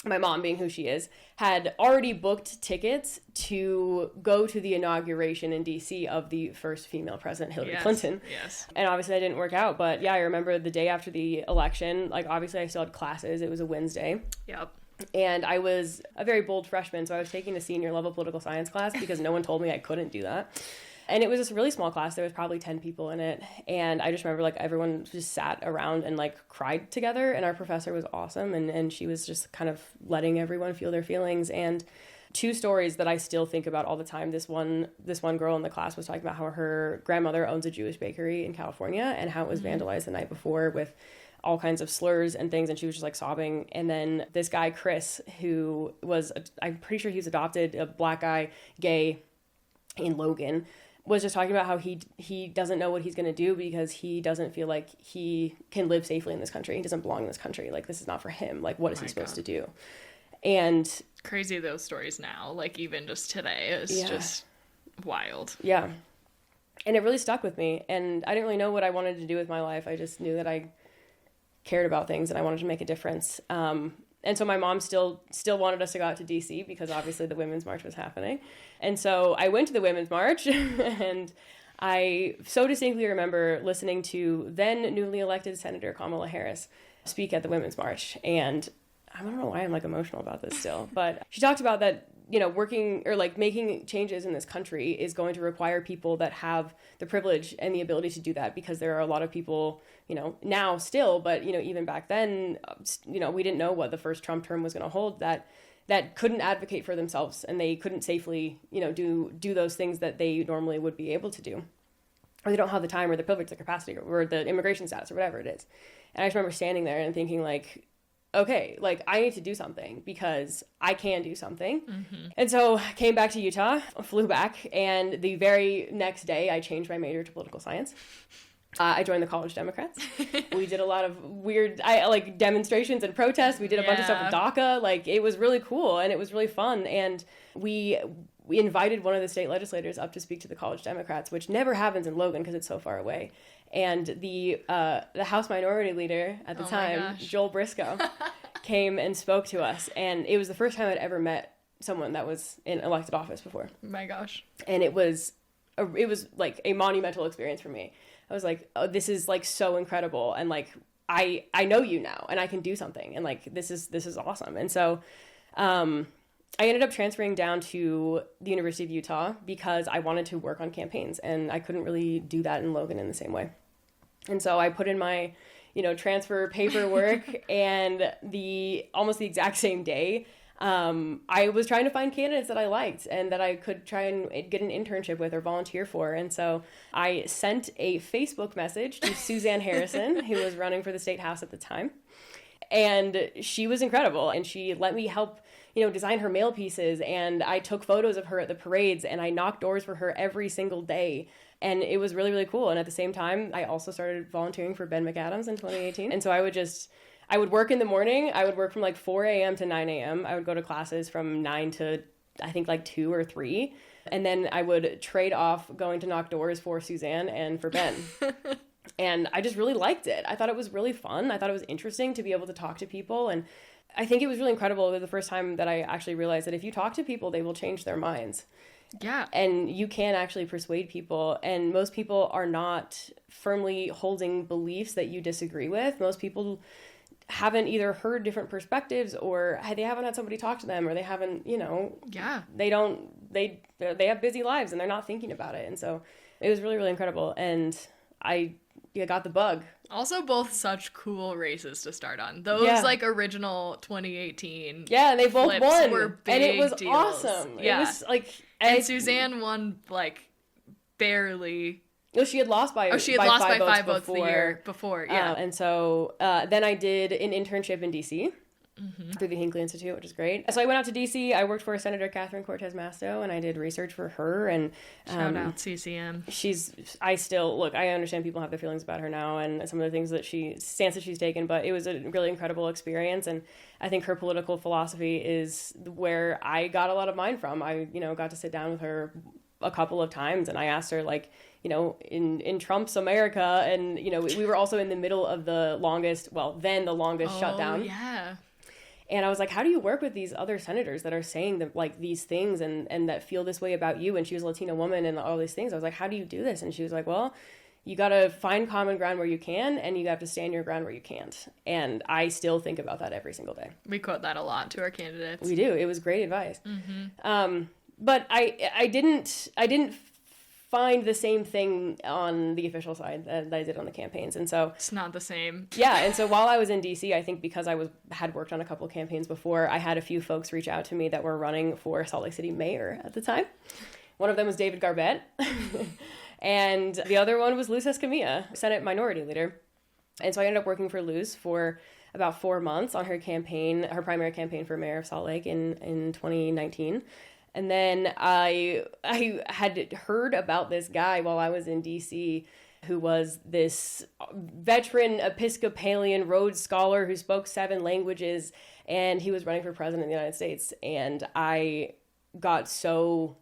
my mom, being who she is, had already booked tickets to go to the inauguration in D.C. of the first female president, Hillary Clinton. Yes. And obviously that didn't work out. But yeah, I remember the day after the election, like obviously I still had classes. It was a Wednesday. Yep. And I was a very bold freshman, so I was taking a senior level political science class because no one told me I couldn't do that. And it was this really small class. There was probably 10 people in it. And I just remember like everyone just sat around and like cried together. And our professor was awesome. And she was just kind of letting everyone feel their feelings. And two stories that I still think about all the time. This one girl in the class was talking about how her grandmother owns a Jewish bakery in California and how it was vandalized the night before with all kinds of slurs and things. And she was just like sobbing. And then this guy, Chris, who was, I'm pretty sure he was adopted, a black guy, gay, in Logan, was just talking about how he doesn't know what he's going to do because he doesn't feel like he can live safely in this country. He doesn't belong in this country. Like, this is not for him. Like, what is he supposed to do? And crazy those stories now, like even just today is just wild. Yeah. And it really stuck with me. And I didn't really know what I wanted to do with my life. I just knew that I cared about things and I wanted to make a difference. And so my mom still wanted us to go out to DC because obviously the Women's March was happening. And so I went to the Women's March and I so distinctly remember listening to then newly elected Senator Kamala Harris speak at the Women's March. And I don't know why I'm like emotional about this still, but she talked about that, you know, working or like making changes in this country is going to require people that have the privilege and the ability to do that, because there are a lot of people, you know, now still, but, you know, even back then, you know, we didn't know what the first Trump term was going to hold, that couldn't advocate for themselves, and they couldn't safely, you know, do those things that they normally would be able to do, or they don't have the time or the privilege, the capacity, or the immigration status or whatever it is. And I just remember standing there and thinking like, okay, like I need to do something because I can do something. Mm-hmm. And so I came back to Utah, flew back, and the very next day I changed my major to political science. I joined the College Democrats. We did a lot of weird, like demonstrations and protests. We did a bunch of stuff with DACA. Like it was really cool and it was really fun. And we invited one of the state legislators up to speak to the College Democrats, which never happens in Logan because it's so far away. And the House Minority Leader at the time, Joel Briscoe, came and spoke to us. And it was the first time I'd ever met someone that was in elected office before. Oh my gosh. And it was like a monumental experience for me. I was like, oh, this is like so incredible. And like, I know you now and I can do something. And like, this is awesome. And so, I ended up transferring down to the University of Utah because I wanted to work on campaigns and I couldn't really do that in Logan in the same way. And so I put in my, you know, transfer paperwork and almost the exact same day, I was trying to find candidates that I liked and that I could try and get an internship with or volunteer for. And so I sent a Facebook message to Suzanne Harrison, who was running for the state house at the time. And she was incredible. And she let me help, you know, design her mail pieces. And I took photos of her at the parades and I knocked doors for her every single day. And it was really, really cool. And at the same time, I also started volunteering for Ben McAdams in 2018. And so I would work in the morning. I would work from like 4 a.m. to 9 a.m. I would go to classes from 9 to I think like 2 or 3. And then I would trade off going to knock doors for Suzanne and for Ben. And I just really liked it. I thought it was really fun. I thought it was interesting to be able to talk to people. And I think it was really incredible. It was the first time that I actually realized that if you talk to people, they will change their minds. Yeah. And you can actually persuade people. And most people are not firmly holding beliefs that you disagree with. Most people haven't either heard different perspectives or they haven't had somebody talk to them, or they haven't, you know, they have busy lives and they're not thinking about it. And so it was really, really incredible. And I got the bug. Also, both such cool races to start on. Those like original 2018. Yeah, and they both won. Were big and it was deals. Awesome. Yeah. It was like, and Suzanne won like barely. No, she had lost by 5 votes the year before. Yeah, and so then I did an internship in DC. Mm-hmm. Through the Hinckley Institute, which is great. So I went out to DC. I worked for Senator Catherine Cortez Masto, and I did research for her. And shout out CCM. I understand people have their feelings about her now, and some of the things that stances she's taken. But it was a really incredible experience, and I think her political philosophy is where I got a lot of mine from. I got to sit down with her a couple of times, and I asked her like, you know, in Trump's America, and you know, we were also in the middle of the longest shutdown. Yeah. And I was like, how do you work with these other senators that are saying like these things and that feel this way about you? And she was a Latina woman and all these things. I was like, how do you do this? And she was like, well, you got to find common ground where you can, and you have to stand your ground where you can't. And I still think about that every single day. We quote that a lot to our candidates. We do. It was great advice. Mm-hmm. But I didn't find the same thing on the official side that I did on the campaigns. And so it's not the same. Yeah. And so while I was in DC, I think because I had worked on a couple of campaigns before, I had a few folks reach out to me that were running for Salt Lake City mayor at the time. One of them was David Garbett. And the other one was Luz Escamilla, Senate Minority Leader. And so I ended up working for Luz for about 4 months on her primary campaign for mayor of Salt Lake in 2019. And then I had heard about this guy while I was in DC who was this veteran Episcopalian Rhodes Scholar who spoke 7 languages, and he was running for president of the United States. And I got so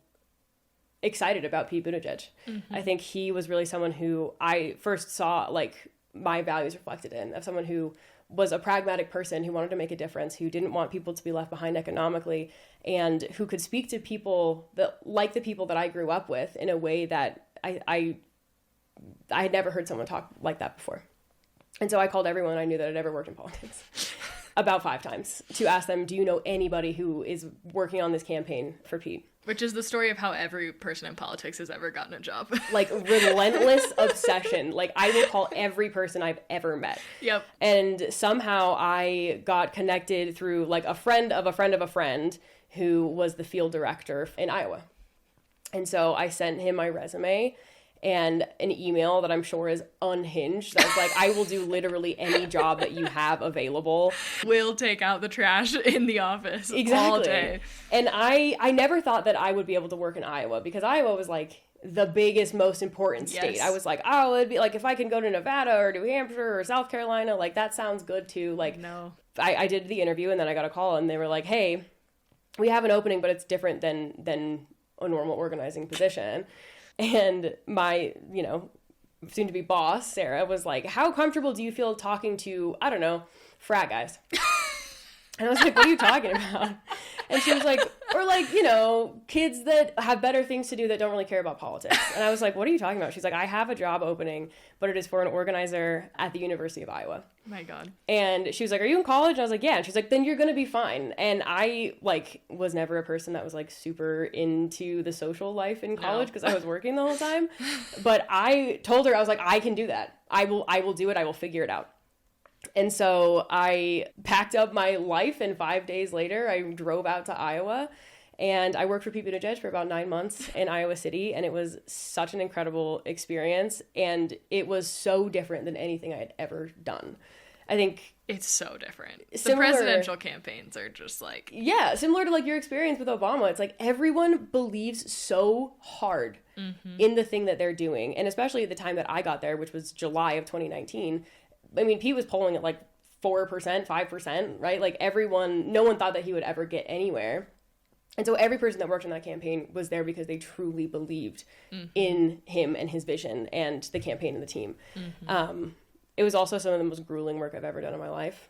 excited about Pete Buttigieg. Mm-hmm. I think he was really someone who I first saw like my values reflected in, of someone who was a pragmatic person who wanted to make a difference, who didn't want people to be left behind economically, and who could speak to people that like the people that I grew up with in a way that I had never heard someone talk like that before. And so I called everyone I knew that had ever worked in politics about 5 times to ask them, do you know anybody who is working on this campaign for Pete? Which is the story of how every person in politics has ever gotten a job. Like, relentless obsession. Like, I will call every person I've ever met. Yep. And somehow I got connected through, like, a friend of a friend of a friend who was the field director in Iowa. And so I sent him my resume and an email that I'm sure is unhinged. That was like, I will do literally any job that you have available. We'll take out the trash in the office exactly. all day. And I never thought that I would be able to work in Iowa, because Iowa was like the biggest, most important state. Yes. I was like, oh, it'd be like if I can go to Nevada or New Hampshire or South Carolina, like that sounds good too. Like, no. I did the interview and then I got a call and they were like, hey, we have an opening, but it's different than a normal organizing position. And my, soon to be boss, Sarah, was like, how comfortable do you feel talking to, I don't know, frat guys? And I was like, what are you talking about? And she was like, or like, kids that have better things to do that don't really care about politics. And I was like, what are you talking about? She's like, I have a job opening, but it is for an organizer at the University of Iowa. My God. And she was like, are you in college? And I was like, yeah. And she's like, then you're going to be fine. And I was never a person that was like super into the social life in college because I was working the whole time. But I told her, I was like, I can do that. I will do it. I will figure it out. And so I packed up my life, and 5 days later, I drove out to Iowa, and I worked for Pete Buttigieg for about 9 months in Iowa City, and it was such an incredible experience, and it was so different than anything I had ever done. I think it's so different. Similar, the presidential campaigns are just like... Yeah, similar to like your experience with Obama. It's like everyone believes so hard in the thing that they're doing, and especially at the time that I got there, which was July of 2019, I mean, Pete was polling at like 4%, 5%, right? Like no one thought that he would ever get anywhere. And so every person that worked in that campaign was there because they truly believed in him and his vision and the campaign and the team. It was also some of the most grueling work I've ever done in my life.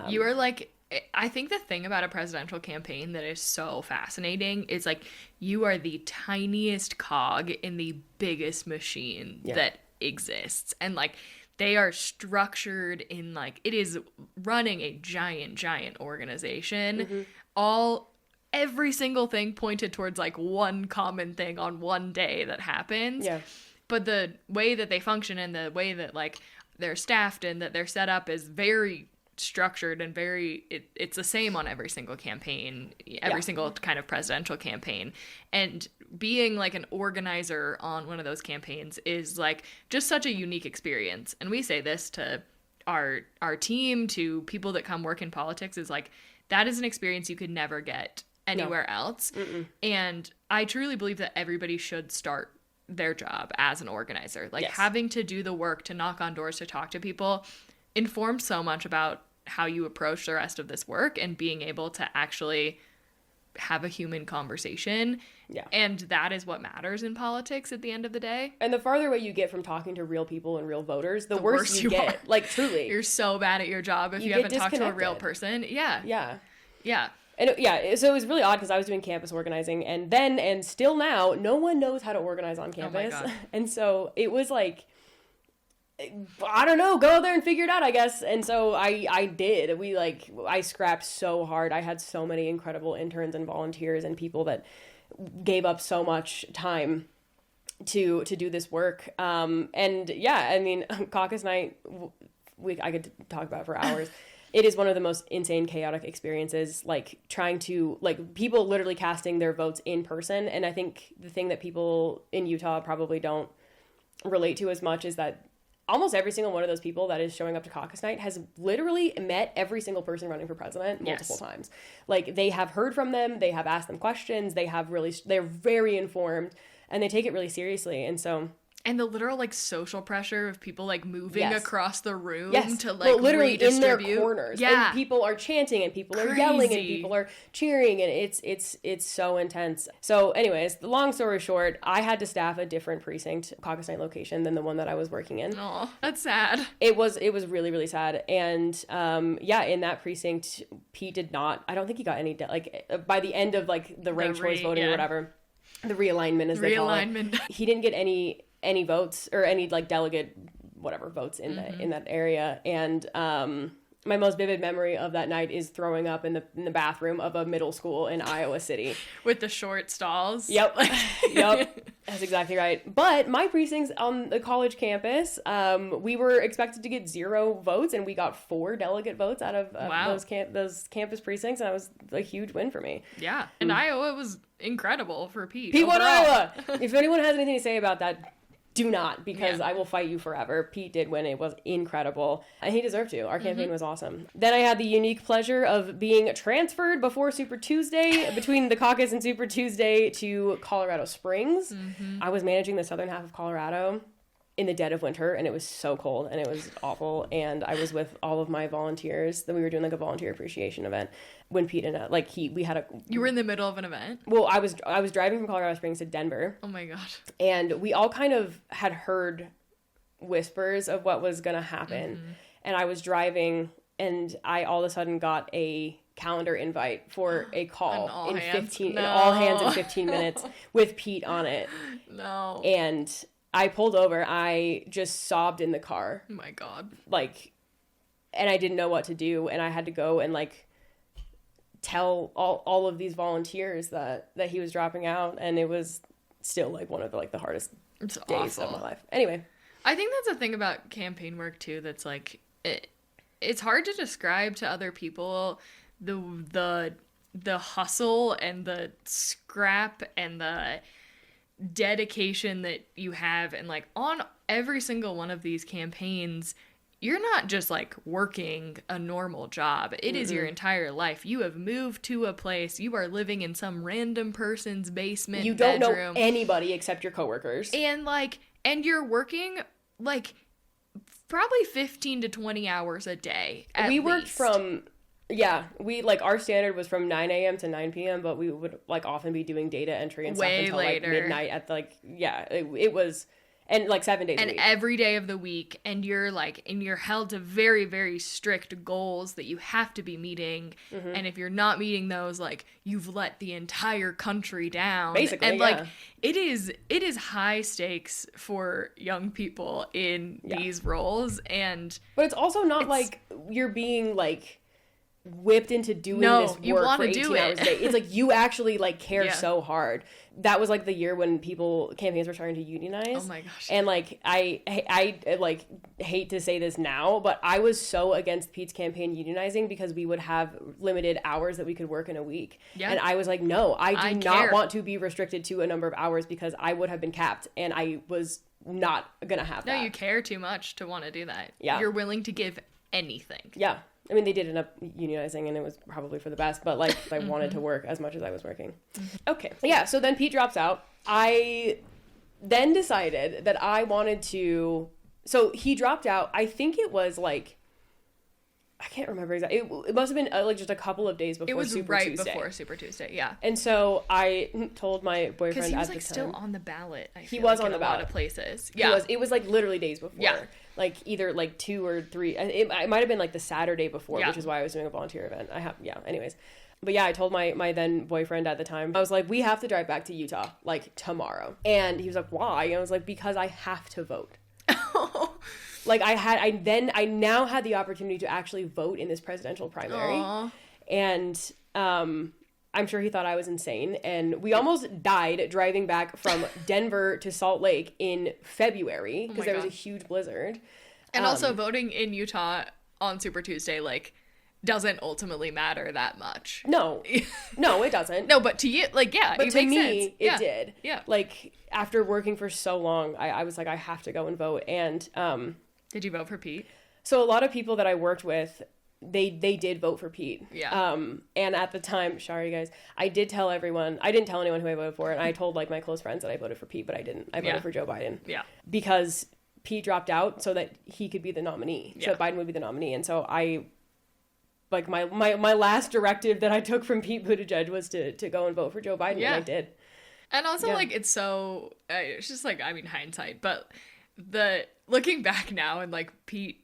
You are like, I think the thing about a presidential campaign that is so fascinating is like, you are the tiniest cog in the biggest machine that exists. And like, they are structured in like, it is running a giant organization. Every single thing pointed towards like one common thing on one day that happens. Yeah. But the way that they function and the way that like they're staffed and that they're set up is very structured and it's the same on every single campaign, every single kind of presidential campaign. And being like an organizer on one of those campaigns is like just such a unique experience. And we say this to our team, to people that come work in politics, is like, that is an experience you could never get anywhere else. And I truly believe that everybody should start their job as an organizer. Like having to do the work, to knock on doors, to talk to people informs so much about how you approach the rest of this work, and being able to actually have a human conversation. Yeah. And that is what matters in politics at the end of the day. And the farther away you get from talking to real people and real voters, the worse you get. Are. Like, truly. You're so bad at your job if you haven't talked to a real person. Yeah. And so it was really odd because I was doing campus organizing, and then and still now, no one knows how to organize on campus. Oh my God. And so it was like, I don't know, go out there and figure it out, I guess. And so I did. I scrapped so hard. I had so many incredible interns and volunteers and people that gave up so much time to do this work. And yeah, I mean, caucus night, I could talk about it for hours. It is one of the most insane, chaotic experiences, like trying to, like, people literally casting their votes in person. And I think the thing that people in Utah probably don't relate to as much is that almost every single one of those people that is showing up to caucus night has literally met every single person running for president multiple times. Like, they have heard from them, they have asked them questions, they're very informed, and they take it really seriously. And so And the literal, like, social pressure of people, like, moving Yes. across the room Yes. to, like, literally in their redistribute. corners. Yeah. And people are chanting and people are yelling and people are cheering, and it's so intense. So anyways, the long story short, I had to staff a different precinct, caucus night location, than the one that I was working in. Oh, that's sad. It was really, really sad. And in that precinct, Pete did not, I don't think he got any, by the end of, like, the ranked choice voting or whatever, the realignment as they call it, he didn't get any votes or any, like, delegate whatever votes in that area. And my most vivid memory of that night is throwing up in the bathroom of a middle school in Iowa City with the short stalls. Yep. Yep. That's exactly right. But my precincts on the college campus, we were expected to get 0 votes, and we got 4 delegate votes out of those campus precincts, and that was a huge win for me. Yeah. And Iowa was incredible for Pete. Pete won Iowa! If anyone has anything to say about that, do not, because I will fight you forever. Pete did win. It was incredible. And he deserved to. Our campaign was awesome. Then I had the unique pleasure of being transferred before Super Tuesday, between the caucus and Super Tuesday, to Colorado Springs. I was managing the southern half of Colorado in the dead of winter, and it was so cold, and it was awful. And I was with all of my volunteers. Then we were doing, like, a volunteer appreciation event when Pete and You were in the middle of an event? Well, I was driving from Colorado Springs to Denver. Oh my god. And we all kind of had heard whispers of what was going to happen. And I was driving, and I all of a sudden got a calendar invite for a call in all hands in 15 minutes with Pete on it. No. And I pulled over. I just sobbed in the car. Oh my god. Like, and I didn't know what to do, and I had to go and, like, tell all of these volunteers that he was dropping out, and it was still, like, one of the, like, the hardest days of my life. Anyway, I think that's a thing about campaign work too, that's, like, it's hard to describe to other people the hustle and the scrap and the dedication that you have. And, like, on every single one of these campaigns, you're not just, like, working a normal job. It is your entire life. You have moved to a place. You are living in some random person's basement. You don't know anybody except your coworkers. And, like, and you're working, like, probably 15 to 20 hours a day. We worked from, our standard was from 9 a.m. to 9 p.m., but we would, like, often be doing data entry and stuff until later. Like, midnight at, like, it was. And, like, 7 days a week. And every day of the week. And you're, like, you're held to very, very strict goals that you have to be meeting. And if you're not meeting those, like, you've let the entire country down. Basically, and, like, it is high stakes for young people in these roles. But it's also not, like, you're being, like, whipped into doing this work for 18 hours a day. It's like you actually, like, care so hard. That was, like, the year when campaigns were starting to unionize. Oh my gosh. And, like, I like hate to say this now, but I was so against Pete's campaign unionizing because we would have limited hours that we could work in a week. Yeah. And I was like, no, I do not want to be restricted to a number of hours because I would have been capped, and I was not gonna have that. No, you care too much to want to do that. Yeah. You're willing to give anything. Yeah. I mean, they did end up unionizing, and it was probably for the best, but, like, I wanted to work as much as I was working. Okay. Yeah, so then Pete drops out. I then decided that I wanted to... So he dropped out. I think it was, like... I can't remember exactly. It must have been, like, just a couple of days before Super Tuesday. It was right before Super Tuesday, yeah. And so I told my boyfriend at the time... Because he was, like, still on the ballot, He was on the ballot. In a lot of places. Yeah. It was, like, literally days before. Yeah. Like, either, like, 2 or 3. It might have been, like, the Saturday before, which is why I was doing a volunteer event. Anyways. But, yeah, I told my then boyfriend at the time, I was like, we have to drive back to Utah, like, tomorrow. And he was like, why? And I was like, because I have to vote. Like, I now had the opportunity to actually vote in this presidential primary. Aww. And I'm sure he thought I was insane. And we almost died driving back from Denver to Salt Lake in February because there was a huge blizzard. And also voting in Utah on Super Tuesday, like, doesn't ultimately matter that much. No, it doesn't. No, but to you, like, yeah, but it to makes me, sense. It did. Yeah. Like, after working for so long, I was like, I have to go and vote. And did you vote for Pete? So a lot of people that I worked with they did vote for Pete. Yeah. And at the time, sorry guys, I didn't tell anyone who I voted for, and I told like my close friends that I voted for Pete, but I didn't. I voted for Joe Biden. Yeah. Because Pete dropped out so that he could be the nominee. Yeah. So Biden would be the nominee. And so I, like, my last directive that I took from Pete Buttigieg was to go and vote for Joe Biden, and I did. And also, like, it's so, it's just, like, I mean, hindsight, but looking back now and, like, Pete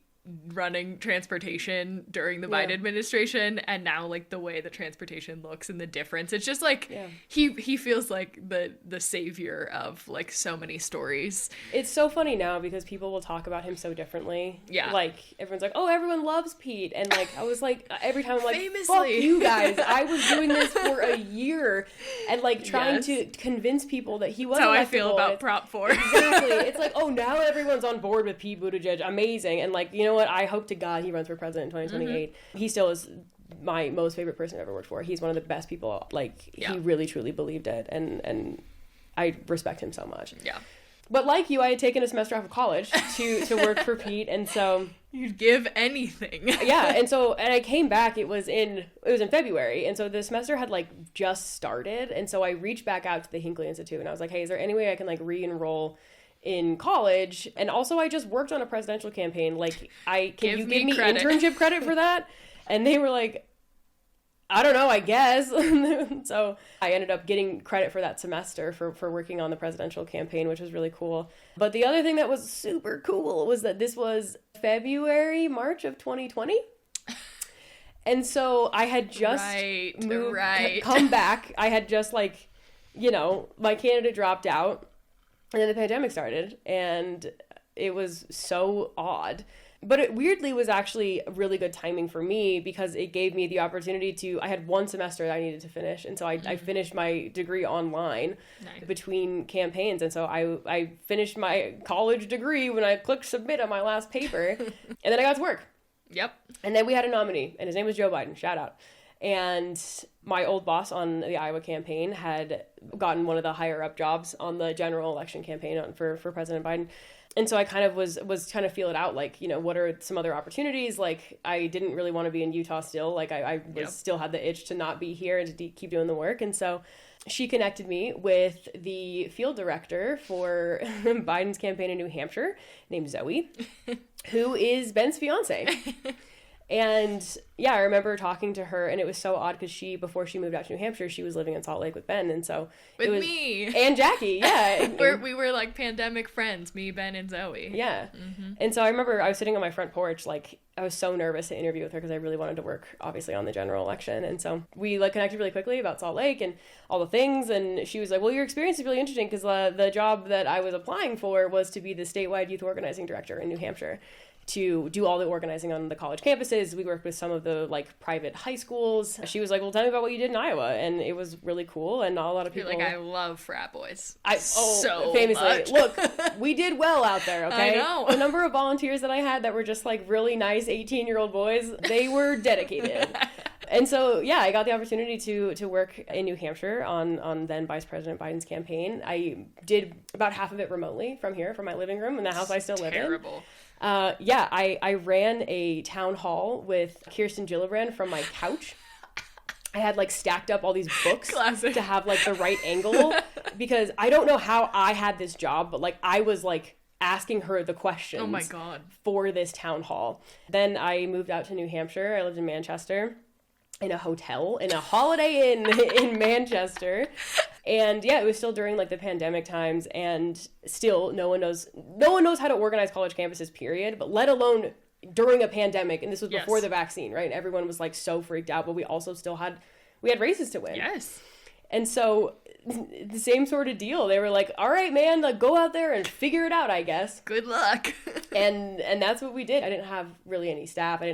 running transportation during the Biden administration, and now, like, the way the transportation looks and the difference, it's just, like, he feels like the savior of, like, so many stories. It's so funny now because people will talk about him so differently. Yeah. Like, everyone's like, oh, everyone loves Pete. And, like, I was like, every time I'm like, Famously. fuck you guys. I was doing this for a year and, like, trying to convince people that he was That's how electable. I feel about Prop 4. Exactly. It's like, oh, now everyone's on board with Pete Buttigieg. Amazing. And, like, you know what? I hope to God he runs for president in 2028. He still is my most favorite person I've ever worked for. He's one of the best people. Like, he really, truly believed it. And I respect him so much. Yeah. But like you, I had taken a semester off of college to work for Pete. And so... You'd give anything. Yeah. And I came back. It was in February. And so the semester had, like, just started. And so I reached back out to the Hinckley Institute. And I was like, hey, is there any way I can, like, re-enroll in college? And also I just worked on a presidential campaign. Like, can you give me credit. Internship credit for that? And they were like, I don't know, I guess. So I ended up getting credit for that semester for working on the presidential campaign, which was really cool. But the other thing that was super cool was that this was March of 2020. And so I had just come back. I had just, like, you know, my candidate dropped out. And then the pandemic started, and it was so odd. But it weirdly was actually really good timing for me because it gave me the opportunity I had one semester that I needed to finish. And so I finished my degree online between campaigns. And so I finished my college degree when I clicked submit on my last paper. And then I got to work. Yep. And then we had a nominee, and his name was Joe Biden. Shout out. And my old boss on the Iowa campaign had gotten one of the higher up jobs on the general election campaign for President Biden. And so I kind of was trying to feel it out, like, you know, what are some other opportunities? Like, I didn't really want to be in Utah still. Like, I still had the itch to not be here and to keep doing the work. And so she connected me with the field director for Biden's campaign in New Hampshire named Zoe, who is Ben's fiance. And yeah, I remember talking to her, and it was so odd because before she moved out to New Hampshire, she was living in Salt Lake with Ben, and so me and Jackie, yeah, we were like pandemic friends, me, Ben, and Zoe. Yeah, and so I remember I was sitting on my front porch, like I was so nervous to interview with her because I really wanted to work, obviously, on the general election, and so we like connected really quickly about Salt Lake and all the things, and she was like, "Well, your experience is really interesting because the job that I was applying for was to be the statewide youth organizing director in New Hampshire." To do all the organizing on the college campuses. We worked with some of the, like, private high schools. She was like, well, tell me about what you did in Iowa. And it was really cool. And not a lot of people... You're like, I love frat boys. So famously. Much. Look, we did well out there, okay? I know. The number of volunteers that I had that were just, like, really nice 18-year-old boys, they were dedicated. And so, yeah, I got the opportunity to work in New Hampshire on then Vice President Biden's campaign. I did about half of it remotely from here, from my living room in the house I still live in. Terrible. I ran a town hall with Kirsten Gillibrand from my couch. I had, like, stacked up all these books Classic. To have, like, the right angle because I don't know how I had this job, but, like, I was, like, asking her the questions. Oh my God. For this town hall. Then I moved out to New Hampshire. I lived in Manchester in a hotel, in a Holiday Inn in Manchester. And yeah, it was still during, like, the pandemic times, and still no one knows how to organize college campuses, period, but let alone during a pandemic. And this was before the vaccine, right? Everyone was, like, so freaked out, but we also still had races to win. Yes. And so the same sort of deal. They were like, all right, man, like, go out there and figure it out, I guess. Good luck. and that's what we did. I didn't have really any staff. I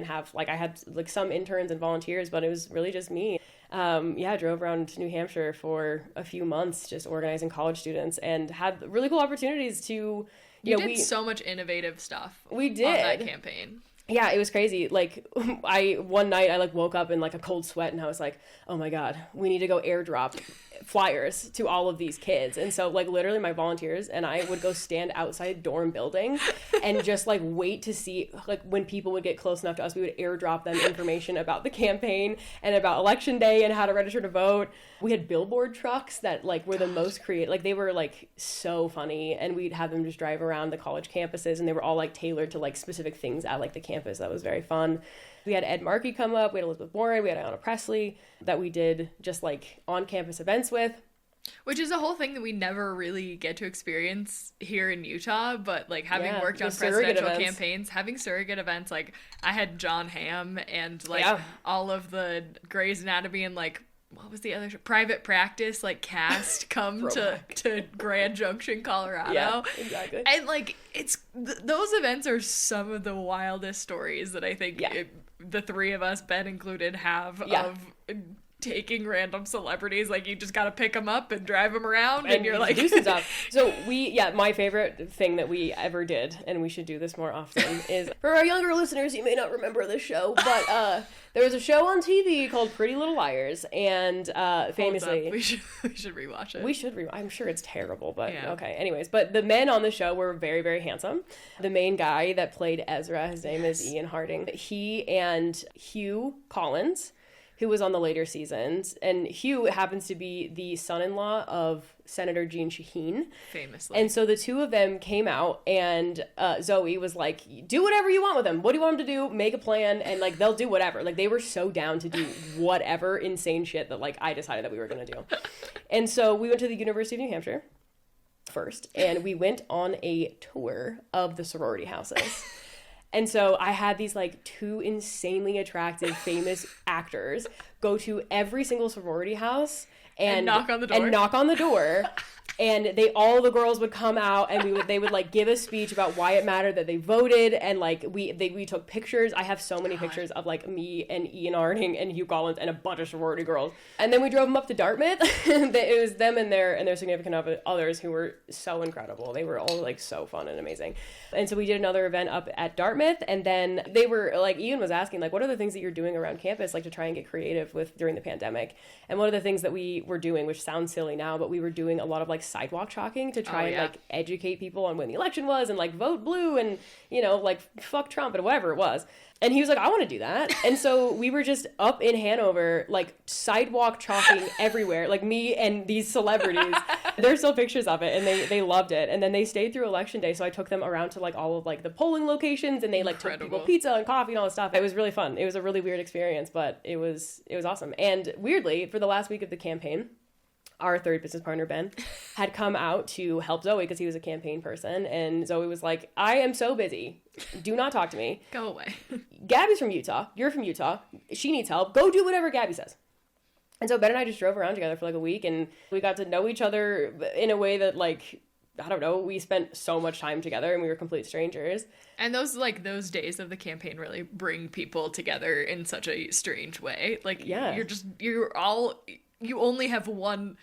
had, like, some interns and volunteers, but it was really just me. I drove around New Hampshire for a few months just organizing college students and had really cool opportunities to, you did so much innovative stuff. We did. On that campaign. Yeah, it was crazy. Like, one night I, like, woke up in, like, a cold sweat and I was like, oh my God, we need to go airdrop flyers to all of these kids. And so like literally my volunteers and I would go stand outside dorm buildings and just like wait to see like when people would get close enough to us, we would airdrop them information about the campaign and about election day and how to register to vote. We had billboard trucks that like were the most creative. Like they were like so funny, and we'd have them just drive around the college campuses, and they were all like tailored to like specific things at like the campus. That was very fun. We had Ed Markey come up, we had Elizabeth Warren, we had Ayanna Pressley that we did just like on-campus events with. Which is a whole thing that we never really get to experience here in Utah, but like having worked on presidential campaigns, having surrogate events, like I had John Hamm and like all of the Grey's Anatomy and like, what was the other show? Private Practice, like cast come to Grand Junction, Colorado. Yeah, exactly. And like those events are some of the wildest stories that I think the three of us, Ben included, have of taking random celebrities. Like you just gotta pick them up and drive them around and you're like so my favorite thing that we ever did, and we should do this more often, is for our younger listeners, you may not remember this show, but there was a show on TV called Pretty Little Liars, and famously we should rewatch it. I'm sure it's terrible, but okay. Anyways, but the men on the show were very, very handsome. The main guy that played Ezra, his name is Ian Harding. He and Hugh Collins, who was on the later seasons, and Hugh happens to be the son-in-law of Senator Jeanne Shaheen. Famously. And so the two of them came out, and Zoe was like, do whatever you want with them. What do you want them to do? Make a plan, and like they'll do whatever. Like they were so down to do whatever insane shit that like I decided that we were going to do. And so we went to the University of New Hampshire first, and we went on a tour of the sorority houses. And so I had these like two insanely attractive, famous actors go to every single sorority house and knock on the door. And all the girls would come out, and they would like give a speech about why it mattered that they voted, and like we took pictures. I have so many pictures of like me and Ian Harding and Hugh Collins and a bunch of sorority girls. And then we drove them up to Dartmouth. It was them and their significant others who were so incredible. They were all like so fun and amazing. And so we did another event up at Dartmouth, and then they were like, Ian was asking like, what are the things that you're doing around campus like to try and get creative with during the pandemic? And one of the things that we were doing, which sounds silly now, but we were doing a lot of like sidewalk chalking to try and like educate people on when the election was and like vote blue and, you know, like fuck Trump and whatever it was. And he was like, I want to do that. And so we were just up in Hanover, like sidewalk chalking everywhere, like me and these celebrities. There's still pictures of it, and they loved it. And then they stayed through election day. So I took them around to like all of like the polling locations, and they like took people pizza and coffee and all this stuff. It was really fun. It was a really weird experience, but it was awesome. And weirdly, for the last week of the campaign, our third business partner, Ben, had come out to help Zoe because he was a campaign person. And Zoe was like, I am so busy. Do not talk to me. Go away. Gabby's from Utah. You're from Utah. She needs help. Go do whatever Gabby says. And so Ben and I just drove around together for like a week, and we got to know each other in a way that like, I don't know, we spent so much time together, and we were complete strangers. And those days of the campaign really bring people together in such a strange way. Like, you only have one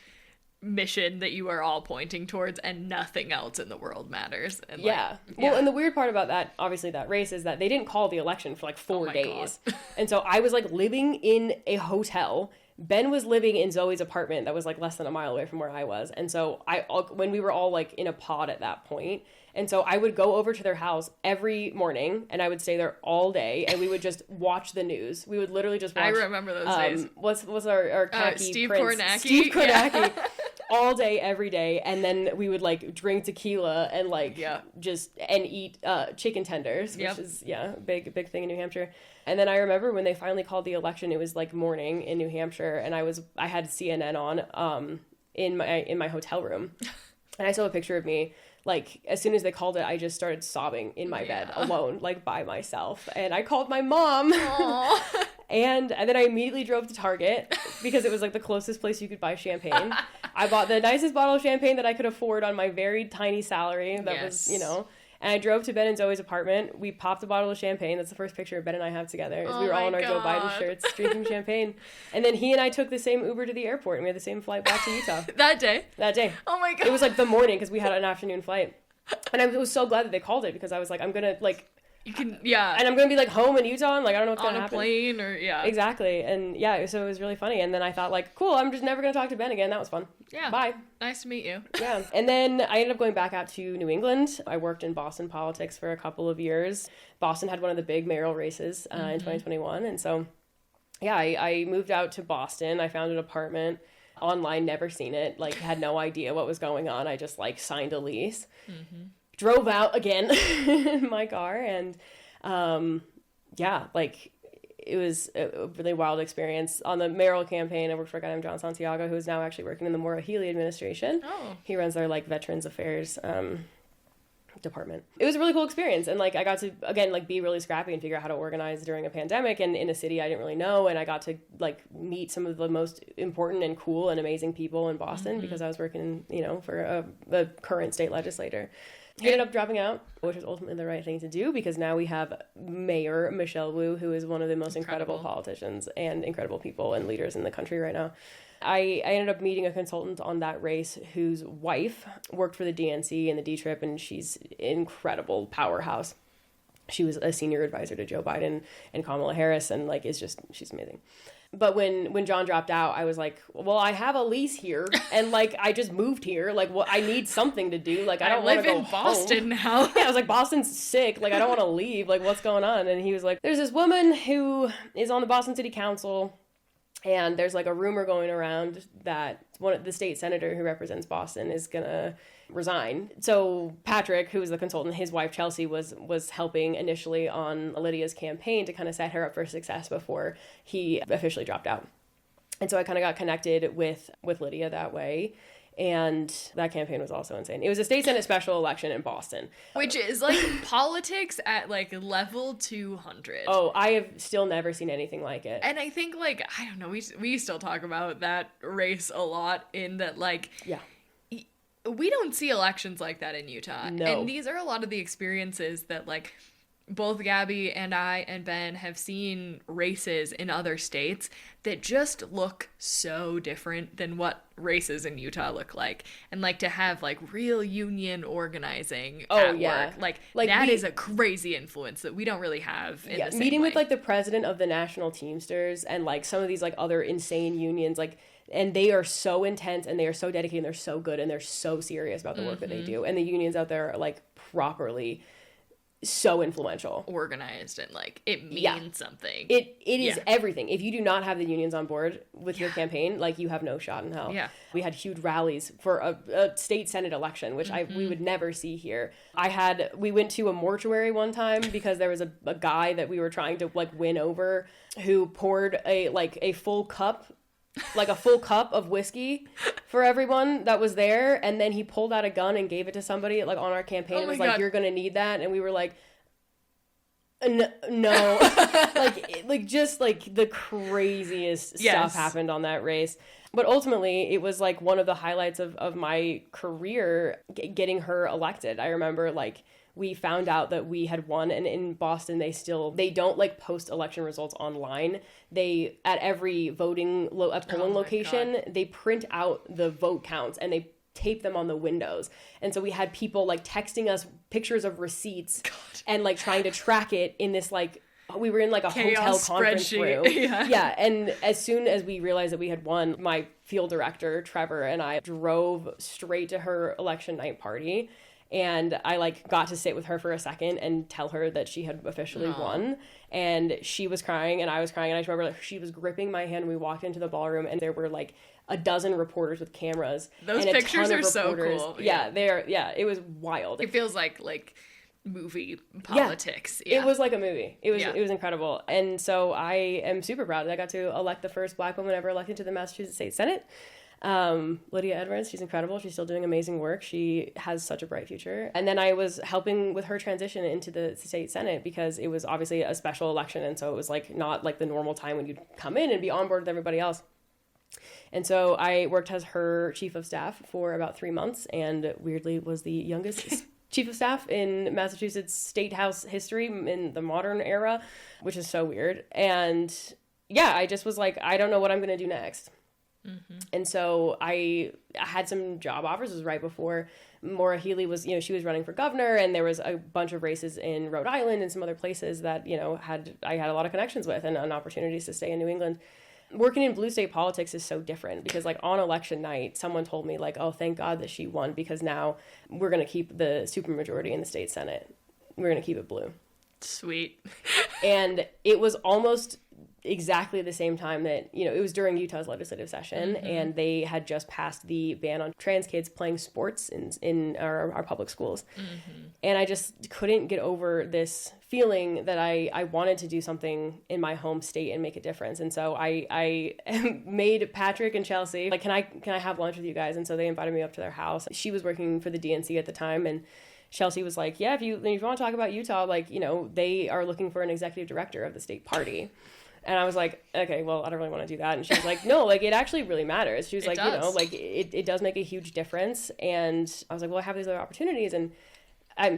mission that you are all pointing towards, and nothing else in the world matters. And well, and the weird part about that, obviously, that race is that they didn't call the election for like 4 days. And so I was like living in a hotel. Ben was living in Zoe's apartment that was like less than a mile away from where I was. And so when we were all like in a pod at that point, and so I would go over to their house every morning, and I would stay there all day, and we would just watch the news. We would literally just watch. I remember those days. What's our khaki Steve prince? Kornacki. Steve Kornacki. Yeah. All day, every day, and then we would like drink tequila and like and eat chicken tenders, which is big thing in New Hampshire. And then I remember when they finally called the election, it was like morning in New Hampshire, and I had CNN on in my hotel room, and I saw a picture of me. Like, as soon as they called it, I just started sobbing in my bed alone, like, by myself. And I called my mom. and then I immediately drove to Target because it was, like, the closest place you could buy champagne. I bought the nicest bottle of champagne that I could afford on my very tiny salary. That was, you know. And I drove to Ben and Zoe's apartment. We popped a bottle of champagne. That's the first picture Ben and I have together. We were all in our Joe Biden shirts drinking champagne. And then he and I took the same Uber to the airport, and we had the same flight back to Utah. That day? That day. Oh my God. It was like the morning because we had an afternoon flight. And I was so glad that they called it because I was like, I'm going to like, You can, yeah. And I'm going to be like home in Utah and like, I don't know what's going to happen. On a plane or, yeah. Exactly. And yeah, so it was really funny. And then I thought like, cool, I'm just never going to talk to Ben again. That was fun. Yeah. Bye. Nice to meet you. Yeah. And then I ended up going back out to New England. I worked in Boston politics for a couple of years. Boston had one of the big mayoral races in 2021. And so, yeah, I moved out to Boston. I found an apartment online, never seen it, like had no idea what was going on. I just like signed a lease, drove out again in my car, and yeah, like it was a really wild experience. On the mayoral campaign, I worked for a guy named John Santiago, who is now actually working in the Maura Healey administration. Oh. He runs their like Veterans Affairs department. It was a really cool experience, and like I got to again like be really scrappy and figure out how to organize during a pandemic and in a city I didn't really know, and I got to like meet some of the most important and cool and amazing people in Boston because I was working, you know, for a current state legislator. He ended up dropping out, which was ultimately the right thing to do because now we have Mayor Michelle Wu, who is one of the most incredible politicians and incredible people and leaders in the country right now. I ended up meeting a consultant on that race whose wife worked for the DNC and the D-Trip, and she's an incredible powerhouse. She was a senior advisor to Joe Biden and Kamala Harris, and like she's amazing. But when John dropped out, I was like, well, I have a lease here, and like I just moved here. Like, I need something to do. Like, I don't want to go live in Boston home. now. Yeah, I was like, Boston's sick. Like, I don't want to leave. Like, what's going on? And he was like, there's this woman who is on the Boston City Council. And there's like a rumor going around that the state senator who represents Boston is going to resign. So Patrick, who was the consultant, his wife Chelsea was helping initially on Lydia's campaign to kind of set her up for success before he officially dropped out. And so I kind of got connected with Lydia that way. And that campaign was also insane. It was a state senate special election in Boston. Which is like politics at like level 200. Oh, I have still never seen anything like it. And I think like, I don't know, we still talk about that race a lot in that like, yeah, we don't see elections like that in Utah. No. And these are a lot of the experiences that like both Gabby and I and Ben have seen races in other states that just look so different than what races in Utah look like. And like to have like real union organizing at work. Like that is a crazy influence that we don't really have in the same meeting way. with like the president of the National Teamsters and like some of these like other insane unions, like, and they are so intense and they are so dedicated and they're so good and they're so serious about the work that they do. And the unions out there are like properly so influential, organized, and like it means something. It is everything. If you do not have the unions on board with your campaign, like you have no shot in hell. Yeah, we had huge rallies for a state senate election, which we would never see here. We went to a mortuary one time because there was a guy that we were trying to like win over who poured a full cup. Like a full cup of whiskey for everyone that was there, and then he pulled out a gun and gave it to somebody like on our campaign. It was like, you're gonna need that, and we were like, no. like just like the craziest stuff happened on that race. But ultimately, it was like one of the highlights of my career getting her elected. I remember like we found out that we had won, and in Boston they don't like post election results online. They at every polling location they print out the vote counts and they tape them on the windows. And so we had people like texting us pictures of receipts and like trying to track it in this like we were in like a hotel conference room. Yeah. And as soon as we realized that we had won, my field director Trevor and I drove straight to her election night party. And I like got to sit with her for a second and tell her that she had officially won. And she was crying and I was crying. And I just remember like she was gripping my hand. We walked into the ballroom and there were like a dozen reporters with cameras. Those pictures are so cool. Yeah, it was wild. It feels like movie politics. Yeah. It was like a movie. It was incredible. And so I am super proud that I got to elect the first Black woman ever elected to the Massachusetts State Senate. Lydia Edwards, she's incredible. She's still doing amazing work. She has such a bright future. And then I was helping with her transition into the state senate because it was obviously a special election. And so it was like not like the normal time when you'd come in and be on board with everybody else. And so I worked as her chief of staff for about 3 months and weirdly was the youngest chief of staff in Massachusetts state house history in the modern era, which is so weird. And yeah, I just was like, I don't know what I'm going to do next. And so I had some job offers. It was right before Maura Healey was, she was running for governor, and there was a bunch of races in Rhode Island and some other places that, I had a lot of connections with and opportunities to stay in New England. Working in blue state politics is so different because, like, on election night, someone told me, like, oh, thank God that she won because now we're going to keep the supermajority in the state Senate. We're going to keep it blue. Sweet. And it was almost exactly the same time that, it was during Utah's legislative session, and they had just passed the ban on trans kids playing sports in our public schools. And I just couldn't get over this feeling that I wanted to do something in my home state and make a difference. And so I made Patrick and Chelsea, like, can I have lunch with you guys? And so they invited me up to their house. She was working for the DNC at the time, and Chelsea was like, yeah, if you want to talk about Utah, like, they are looking for an executive director of the state party. And I was like, okay, well, I don't really want to do that. And she was like, no, like, it actually really matters. She was like, it does make a huge difference. And I was like, well, I have these other opportunities. And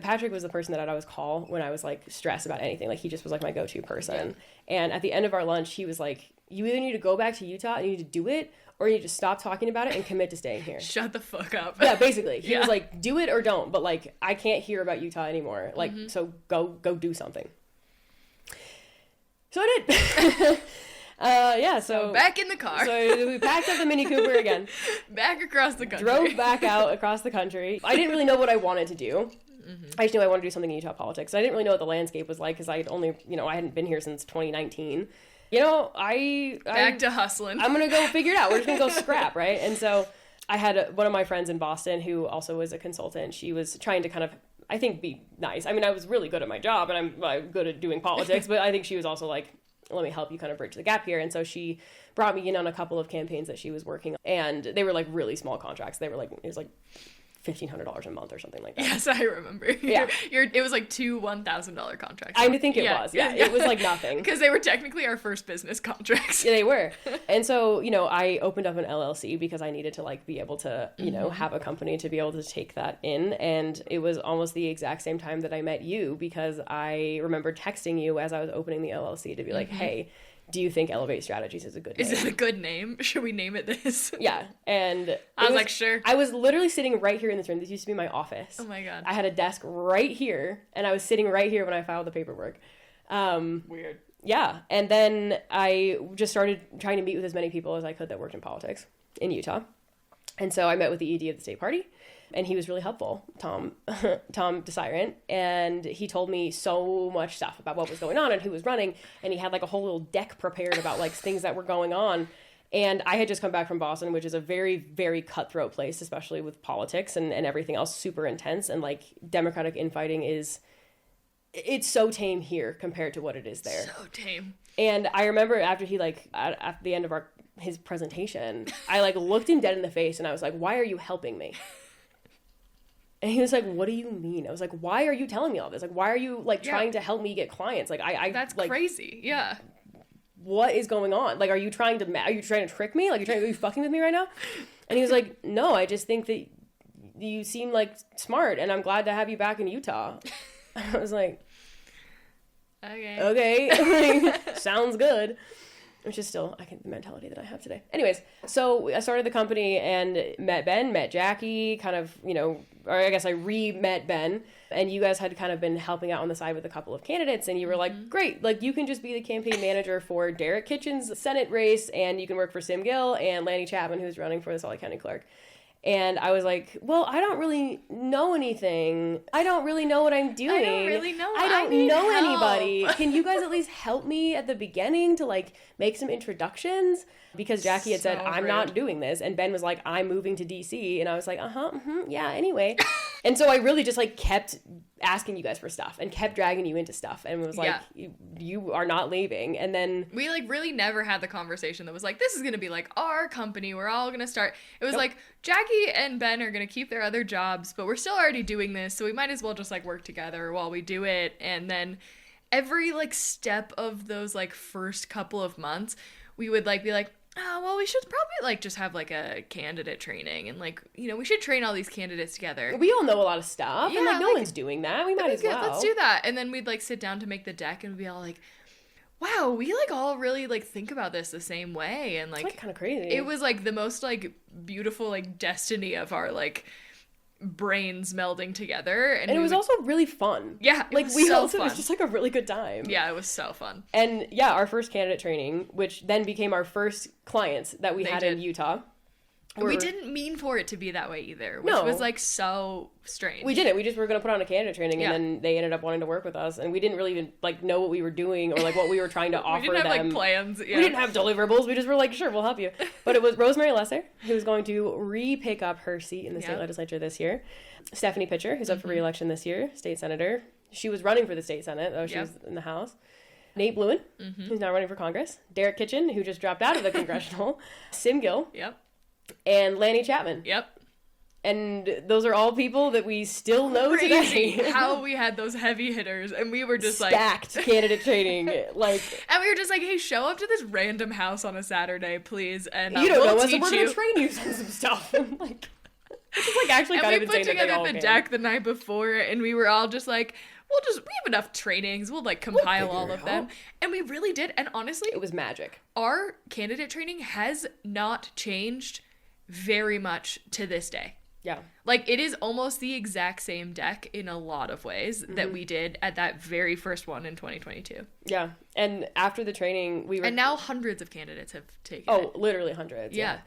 Patrick was the person that I'd always call when I was, like, stressed about anything. Like, he just was, like, my go-to person. Yeah. And at the end of our lunch, he was like, you either need to go back to Utah and you need to do it, or you need to stop talking about it and commit to staying here. Shut the fuck up. Yeah, basically. He was like, do it or don't. But, like, I can't hear about Utah anymore. Like, so go do something. So I did. So back in the car. So we packed up the Mini Cooper again. Back across the country. Drove back out across the country. I didn't really know what I wanted to do. I just knew I wanted to do something in Utah politics. I didn't really know what the landscape was like because I hadn't been here since 2019. Back to hustling. I'm going to go figure it out. We're just going to go scrap, right? And so I had one of my friends in Boston who also was a consultant. She was trying to kind of, I think, be nice. I mean, I was really good at my job and I'm good at doing politics, but I think she was also like, let me help you kind of bridge the gap here. And so she brought me in on a couple of campaigns that she was working on, and they were like really small contracts. They were like, it was like $1,500 a month or something like that. Yes, I remember. Yeah. It was like two $1,000 contracts. I think it was. Yeah, it was like nothing. Because they were technically our first business contracts. Yeah, they were. And so, I opened up an LLC because I needed to, like, be able to, have a company to be able to take that in. And it was almost the exact same time that I met you, because I remember texting you as I was opening the LLC to be like, hey, do you think Elevate Strategies is a good name? Is it a good name? Should we name it this? Yeah. And I was like, sure. I was literally sitting right here in this room. This used to be my office. Oh my God. I had a desk right here, and I was sitting right here when I filed the paperwork. Weird. Yeah. And then I just started trying to meet with as many people as I could that worked in politics in Utah. And so I met with the ED of the state party, and he was really helpful, Tom Desirant, and he told me so much stuff about what was going on and who was running, and he had like a whole little deck prepared about like things that were going on. And I had just come back from Boston, which is a very, very cutthroat place, especially with politics and everything else, super intense, and like Democratic infighting it's so tame here compared to what it is there. So tame. And I remember after he at the end of his presentation, I like looked him dead in the face and I was like, why are you helping me? And he was like, what do you mean? I was like, why are you telling me all this? Like, why are you like trying to help me get clients? Like, that's like, crazy. Yeah. What is going on? Like, are you trying to trick me? Like, are you fucking with me right now? And he was like, no, I just think that you seem like smart and I'm glad to have you back in Utah. I was like, okay. Sounds good. Which is still, the mentality that I have today. Anyways, so I started the company and met Jackie, kind of, or I guess I re-met Ben, and you guys had kind of been helping out on the side with a couple of candidates, and you were like, great, like, you can just be the campaign manager for Derek Kitchen's Senate race, and you can work for Sim Gill and Lanny Chapman, who's running for the Salt Lake County clerk. And I was like, well, I don't really know anything. I don't really know what I'm doing. I don't really know. I don't know anybody. Can you guys at least help me at the beginning to like make some introductions? Because Jackie had said, I'm not doing this. And Ben was like, I'm moving to DC. And I was like, yeah, anyway. And so I really just like kept asking you guys for stuff and kept dragging you into stuff and was like, you are not leaving. And then we like really never had the conversation that was like, this is going to be like our company. We're all going to start. It was like Jackie and Ben are going to keep their other jobs, but we're still already doing this. So we might as well just like work together while we do it. And then every like step of those like first couple of months, we would like be like, oh, well, we should probably, like, just have, like, a candidate training. And, like, we should train all these candidates together. We all know a lot of stuff. Yeah, and, like, no one's doing that. We might as well. Let's do that. And then we'd, like, sit down to make the deck and we'd be all like, wow, we, like, all really, like, think about this the same way. And, like, it's, like, kind of crazy. It was, like, the most, like, beautiful, like, destiny of our, like, brains melding together. And it was also really fun. Yeah, like we so also fun. It was just like a really good time. Yeah, it was so fun. And yeah, our first candidate training, which then became our first clients that we had in Utah. We didn't mean for it to be that way either, which was like so strange. We didn't. We just were going to put on a candidate training, and then they ended up wanting to work with us, and we didn't really even like know what we were doing or like what we were trying to offer them. We didn't have like plans. Yeah. We didn't have deliverables. We just were like, sure, we'll help you. But it was Rosemary Lesser who's going to re-pick up her seat in the state legislature this year. Stephanie Pitcher, who's up for re-election this year, state senator. She was running for the state senate, though she was in the House. Nate Bluen, who's now running for Congress. Derek Kitchen, who just dropped out of the congressional. Sim Gill. Yep. And Lanny Chapman. Yep. And those are all people that we still know today. How we had those heavy hitters, and we were just stacked candidate training, like. And we were just like, "Hey, show up to this random house on a Saturday, please." And you don't know us, and we're gonna train you on some stuff. Like, it's just like actually kind of insane. And we put together the deck the night before, and we were all just like, we have enough trainings. We'll like compile all of them. And we really did. And honestly, it was magic. Our candidate training has not changed very much to this day. Yeah. Like, it is almost the exact same deck in a lot of ways that we did at that very first one in 2022. Yeah. And after the training, we were... And now hundreds of candidates have taken it. Oh, literally hundreds. Yeah.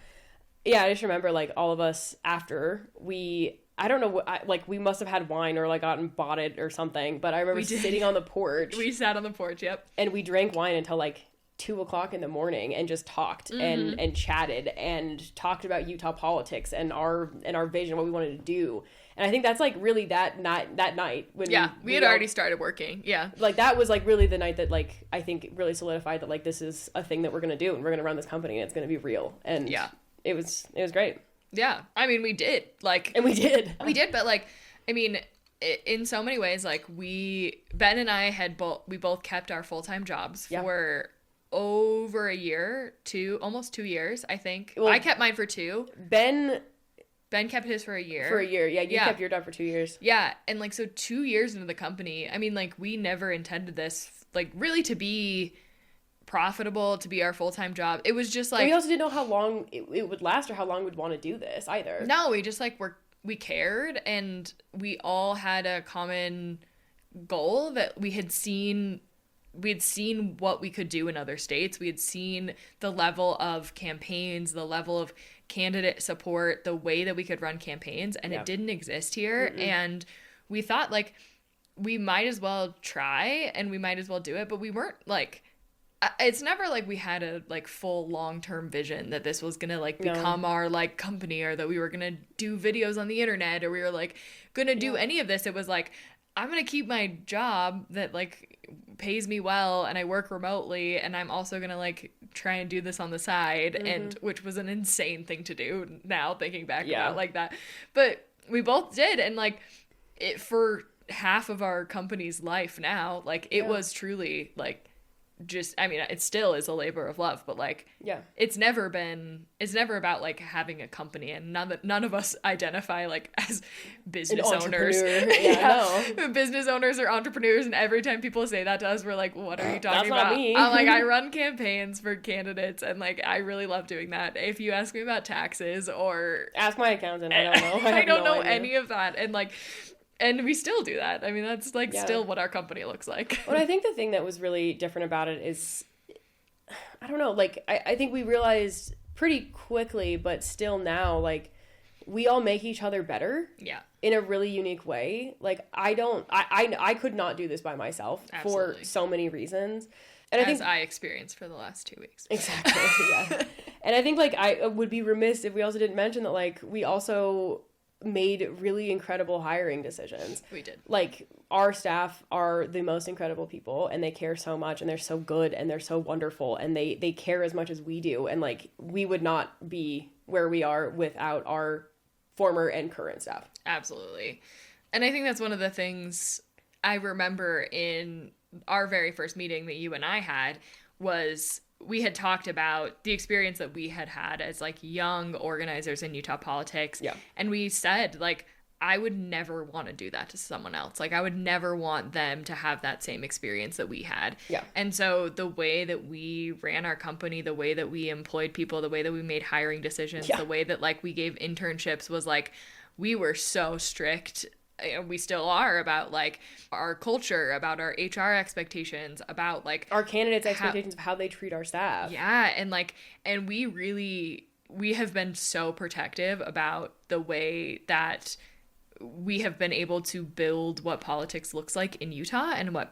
Yeah, I just remember, like, all of us after I don't know what, like, we must have had wine or, like, bought it or something, but I remember sitting on the porch. We sat on the porch, yep. And we drank wine until, like, 2:00 in the morning and just talked and chatted and talked about Utah politics and our vision, what we wanted to do. And I think that's like really that night when we had already started working. Yeah. Like that was like really the night that like I think really solidified that like this is a thing that we're going to do and we're going to run this company and it's going to be real. And it was great. Yeah. I mean, we did. Like, and we did. But like, I mean, in so many ways, like Ben and I we both kept our full-time jobs for over a year, almost 2 years, I think. Well, I kept mine for 2. Ben kept his for a year. Yeah. You kept your job for 2 years. Yeah, and like so 2 years into the company, I mean, like we never intended this like really to be profitable, to be our full-time job. It was just like we also didn't know how long it would last or how long we'd want to do this either. No, we just like we cared, and we all had a common goal that we had seen what we could do in other states. We had seen the level of campaigns, the level of candidate support, the way that we could run campaigns, and it didn't exist here. Mm-mm. And we thought, like, we might as well try, and we might as well do it, but we weren't, like, it's never like we had a, like, full long-term vision that this was gonna, like, become our, like, company, or that we were gonna do videos on the internet, or we were, like, gonna do any of this. It was, like, I'm gonna keep my job that, like, pays me well and I work remotely, and I'm also gonna like try and do this on the side, and which was an insane thing to do now thinking back about like that, but we both did, and like it for half of our company's life now, like it was truly like just, I mean, it still is a labor of love, but like it's never about like having a company, and none of us identify like as business owners. Business owners or entrepreneurs, and every time people say that to us, we're like, what are you talking about? Not me. I'm like, I run campaigns for candidates, and like I really love doing that. If you ask me about taxes or ask my accountant, I don't know. I don't know any of that, and like, and we still do that. I mean, that's like still what our company looks like. Well, I think the thing that was really different about it is, I don't know, like, I think we realized pretty quickly, but still now, like, we all make each other better. Yeah. In a really unique way. Like, I could not do this by myself. Absolutely. For so many reasons. And I experienced for the last 2 weeks. Exactly, yeah. And I think, like, I would be remiss if we also didn't mention that, like, we also made really incredible hiring decisions. We did. Like, our staff are the most incredible people, and they care so much, and they're so good, and they're so wonderful, and they care as much as we do, and like we would not be where we are without our former and current staff. Absolutely. And I think that's one of the things I remember in our very first meeting that you and I had was we had talked about the experience that we had as like young organizers in Utah politics. Yeah. And we said, like, I would never want to do that to someone else. Like, I would never want them to have that same experience that we had. Yeah. And so the way that we ran our company, the way that we employed people, the way that we made hiring decisions, the way that like we gave internships was like, we were so strict, and we still are, about like our culture, about our HR expectations, about like our candidates' expectations of how they treat our staff. Yeah, and we have been so protective about the way that we have been able to build what politics looks like in Utah and what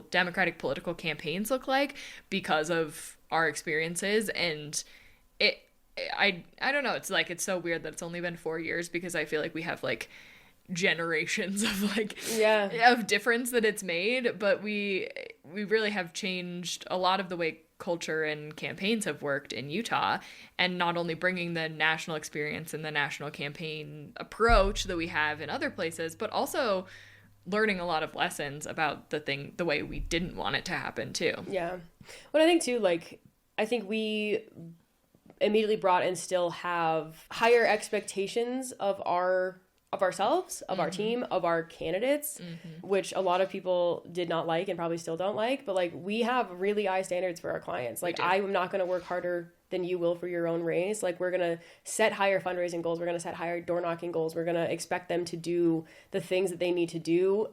democratic political campaigns look like because of our experiences. And I don't know, it's so weird that it's only been 4 years, because I feel like we have like generations of like of difference that it's made, but we really have changed a lot of the way culture and campaigns have worked in Utah, and not only bringing the national experience and the national campaign approach that we have in other places, but also learning a lot of lessons about the way we didn't want it to happen too. Yeah. But I think too, like, I think we immediately brought and still have higher expectations of ourselves, of our team, of our candidates, which a lot of people did not like and probably still don't like. But like, we have really high standards for our clients. Like, I'm not going to work harder than you will for your own race. Like, we're going to set higher fundraising goals. We're going to set higher door knocking goals. We're going to expect them to do the things that they need to do,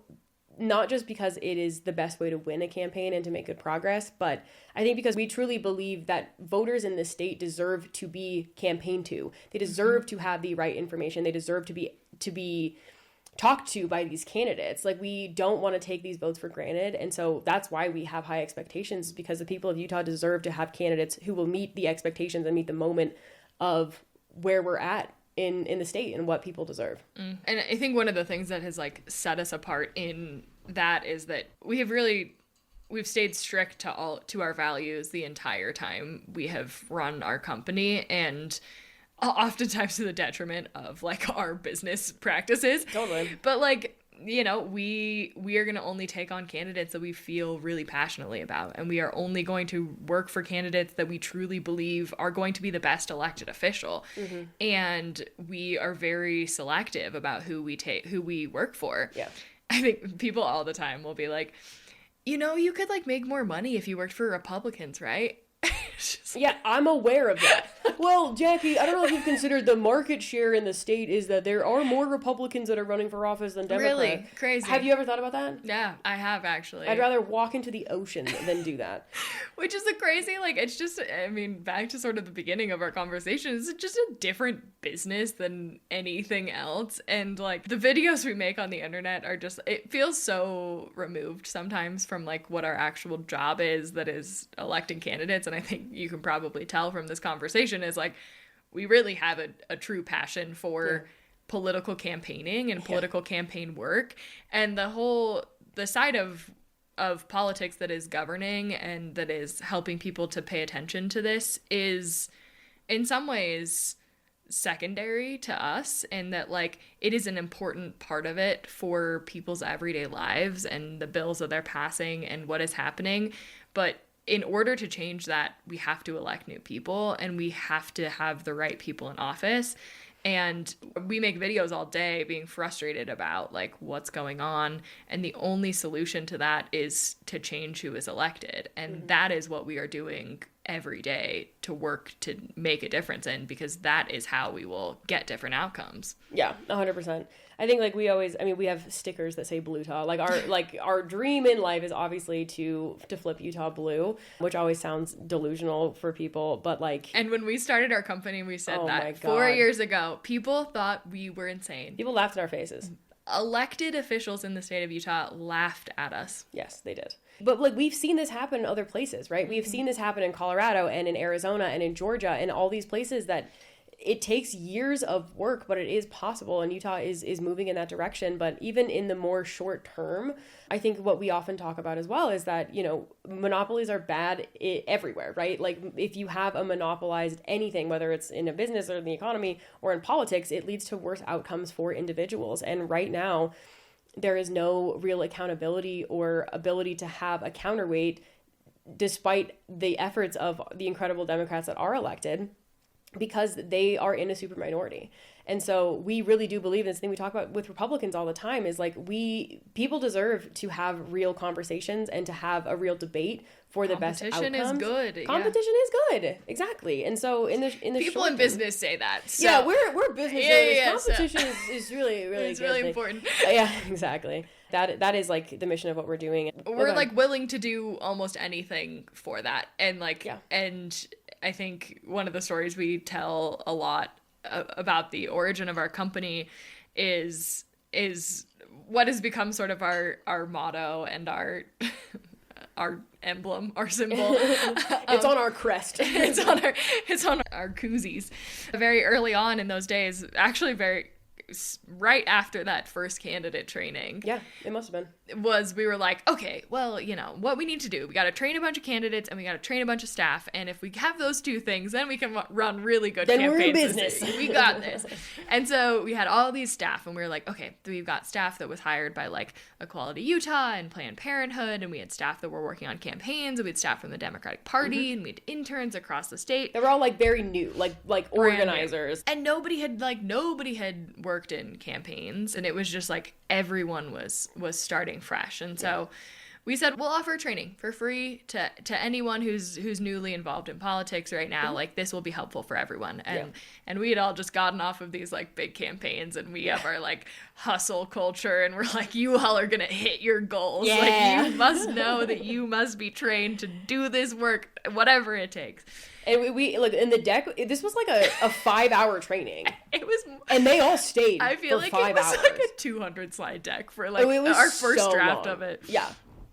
not just because it is the best way to win a campaign and to make good progress, but I think because we truly believe that voters in this state deserve to be campaigned to. They deserve to have the right information. They deserve to be talked to by these candidates. Like, we don't want to take these votes for granted. And so that's why we have high expectations, because the people of Utah deserve to have candidates who will meet the expectations and meet the moment of where we're at in the state and what people deserve. And I think one of the things that has like set us apart in that is that we've stayed strict to our values the entire time we have run our company, and oftentimes to the detriment of like our business practices. Totally. But like, you know, we are going to only take on candidates that we feel really passionately about, and we are only going to work for candidates that we truly believe are going to be the best elected official. And we are very selective about who we work for. Yeah. I think people all the time will be like, you know, you could like make more money if you worked for Republicans, right? Yeah, I'm aware of that. Well, Jackie, I don't know if you've considered the market share in the state is that there are more Republicans that are running for office than Democrats. Really? Crazy. Have you ever thought about that? Yeah, I have actually. I'd rather walk into the ocean than do that. Which is a crazy, like, it's just, I mean, back to sort of the beginning of our conversation, it's just a different business than anything else. And like, the videos we make on the internet are just, it feels so removed sometimes from like what our actual job is, that is electing candidates. And I think you can probably tell from this conversation is like, we really have a true passion for political campaigning and political campaign work, and the side of politics that is governing and that is helping people to pay attention to this is in some ways secondary to us, and that like it is an important part of it for people's everyday lives and the bills that they're passing and what is happening. But in order to change that, we have to elect new people, and we have to have the right people in office. And we make videos all day being frustrated about like what's going on, and the only solution to that is to change who is elected. And that is what we are doing every day to work to make a difference in, because that is how we will get different outcomes. Yeah, 100%. I think like we have stickers that say Bluetah. Like our dream in life is obviously to flip Utah blue, which always sounds delusional for people, but like. And when we started our company, we said that 4 years ago, people thought we were insane. People laughed in our faces. Elected officials in the state of Utah laughed at us. Yes, they did. But like, we've seen this happen in other places, right? We've seen this happen in Colorado and in Arizona and in Georgia and all these places that it takes years of work, but it is possible, and Utah is moving in that direction. But even in the more short term, I think what we often talk about as well is that, you know, monopolies are bad everywhere, right? Like, if you have a monopolized anything, whether it's in a business or in the economy or in politics, it leads to worse outcomes for individuals. And right now, there is no real accountability or ability to have a counterweight, despite the efforts of the incredible Democrats that are elected, because they are in a super minority. And so we really do believe in this thing we talk about with Republicans all the time is like people deserve to have real conversations and to have a real debate for the best outcomes. Competition is good. Competition is good. Exactly. And so in the people in business say that. So. Yeah, we're business owners. Competition is really it's really important. Yeah, exactly. That is like the mission of what we're doing. We're like willing to do almost anything for that. And and I think one of the stories we tell a lot about the origin of our company is what has become sort of our motto and our emblem, our symbol. It's on our crest. it's on our koozies. Very early on in those days, actually right after that first candidate training. Yeah, it must have been. We were like, okay, well, what we need to do, we got to train a bunch of candidates and we got to train a bunch of staff. And if we have those two things, then we can run really good campaigns. Then we're in business. We got this. And so we had all these staff and we were like, okay, we've got staff that was hired by like Equality Utah and Planned Parenthood. And we had staff that were working on campaigns and we had staff from the Democratic Party and we had interns across the state. They were all like very new, like organizers. And nobody had worked in campaigns, and it was just like everyone was starting fresh. And so we said we'll offer training for free to anyone who's newly involved in politics right now. Like this will be helpful for everyone. And we had all just gotten off of these like big campaigns, and we have our like hustle culture, and we're like, you all are gonna hit your goals. Like you must know that you must be trained to do this work, whatever it takes. And we like in the deck. This was like a 5-hour training. It was, and they all stayed. I feel for like 5 it was hours. like a 200-slide deck for like our first draft of it. Yeah,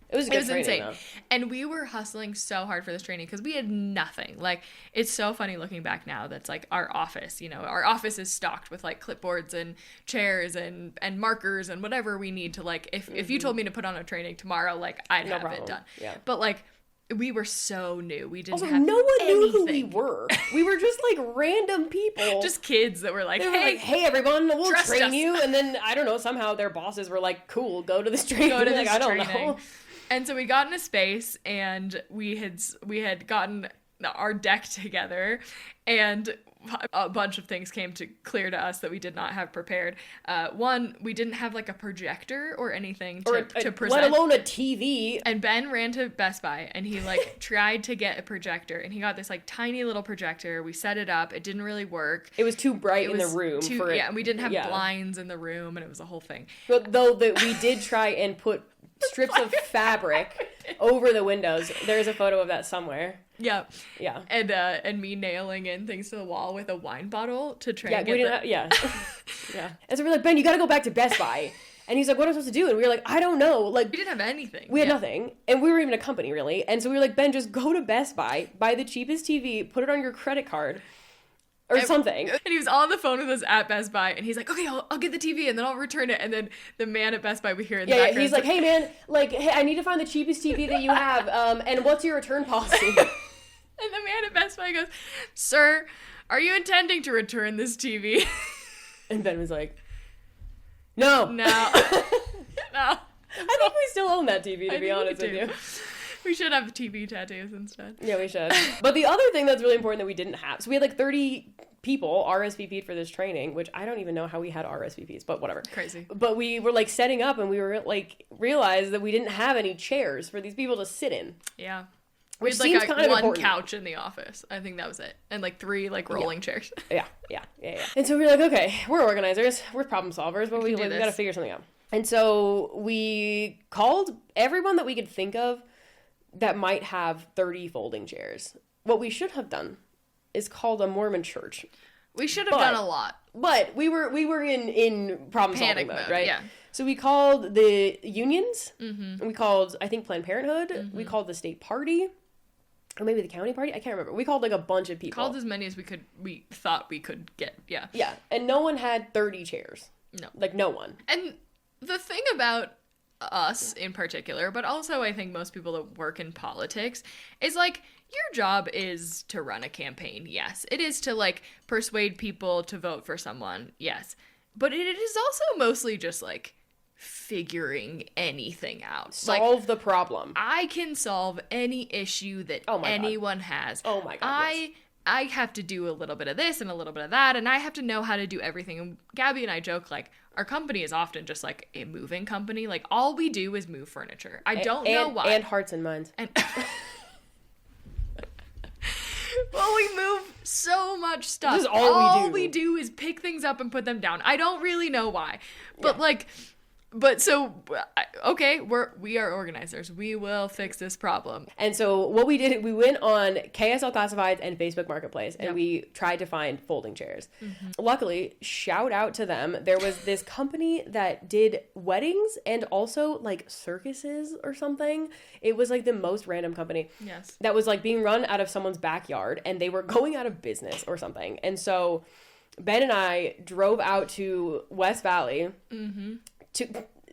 it was training, insane. Though. And we were hustling so hard for this training because we had nothing. Like it's so funny looking back now. That's like our office. Our office is stocked with like clipboards and chairs and markers and whatever we need to like. If you told me to put on a training tomorrow, like I'd have it done. Yeah. But like. We were so new. We didn't have no one anything. Knew who we were. We were just like random people. Just kids that were like, hey everyone, we'll train you. And then, I don't know, somehow their bosses were like, cool, go to this training. I don't know. And so we got in a space and we had gotten our deck together, and a bunch of things came clear to us that we did not have prepared. One, we didn't have like a projector or anything to present. Let alone a TV. And Ben ran to Best Buy and he like tried to get a projector, and he got this like tiny little projector. We set it up. It didn't really work. It was too bright in the room. And we didn't have blinds in the room, and it was a whole thing. But though we did try and put strips of fabric over the windows. There's a photo of that somewhere. Yeah. Yeah. And me nailing in things to the wall with a wine bottle to try and get yeah. And so we're like, Ben, you got to go back to Best Buy. And he's like, what am I supposed to do? And we were like, I don't know. Like, we didn't have anything. We had nothing. And we were even a company, really. And so we were like, Ben, just go to Best Buy, buy the cheapest TV, put it on your credit card. Or something. And he was on the phone with us at Best Buy, and he's like, okay, I'll get the TV, and then I'll return it. And then the man at Best Buy, we hear in the background. Yeah, he's like, hey, man, hey, I need to find the cheapest TV that you have, and what's your return policy? And the man at Best Buy goes, sir, are you intending to return this TV? And Ben was like, no. No. I think we still own that TV, to be honest with you. We should have TV tattoos instead. Yeah, we should. But the other thing that's really important that we didn't have, so we had like 30 people RSVP'd for this training, which I don't even know how we had RSVPs, but whatever. Crazy. But we were like setting up, and we were like realized that we didn't have any chairs for these people to sit in. Yeah. Which we had seems like kind of one important. Couch in the office. I think that was it. And like 3 like rolling chairs. Yeah. And so we were like, okay, we're organizers, we're problem solvers, but we got to figure something out. And so we called everyone that we could think of that might have 30 folding chairs. What we should have done is called a Mormon church. We should have done a lot. But we were in problem solving mode, right? Yeah. So we called the unions. Mm-hmm. And we called, I think, Planned Parenthood. Mm-hmm. We called the state party. Or maybe the county party? I can't remember. We called like a bunch of people. Called as many as we thought we could get. Yeah. Yeah. And no one had 30 chairs. No. Like no one. And the thing about us in particular, but also I think most people that work in politics, is like your job is to run a campaign. Yes. It is to like persuade people to vote for someone. Yes. But it is also mostly just like figuring anything out. Solve the problem. I can solve any issue that anyone has. Oh my god. I I have to do a little bit of this and a little bit of that, and I have to know how to do everything. And Gabby and I joke, like, our company is often just like a moving company. Like, all we do is move furniture. I don't know why. And hearts and minds. And well, we move so much stuff. This is all we do is pick things up and put them down. I don't really know why. But But so, okay, we are organizers. We will fix this problem. And so what we did, we went on KSL Classifieds and Facebook Marketplace, and we tried to find folding chairs. Mm-hmm. Luckily, shout out to them. There was this company that did weddings and also like circuses or something. It was like the most random company. Yes. That was like being run out of someone's backyard, and they were going out of business or something. And so Ben and I drove out to West Valley. Mm-hmm.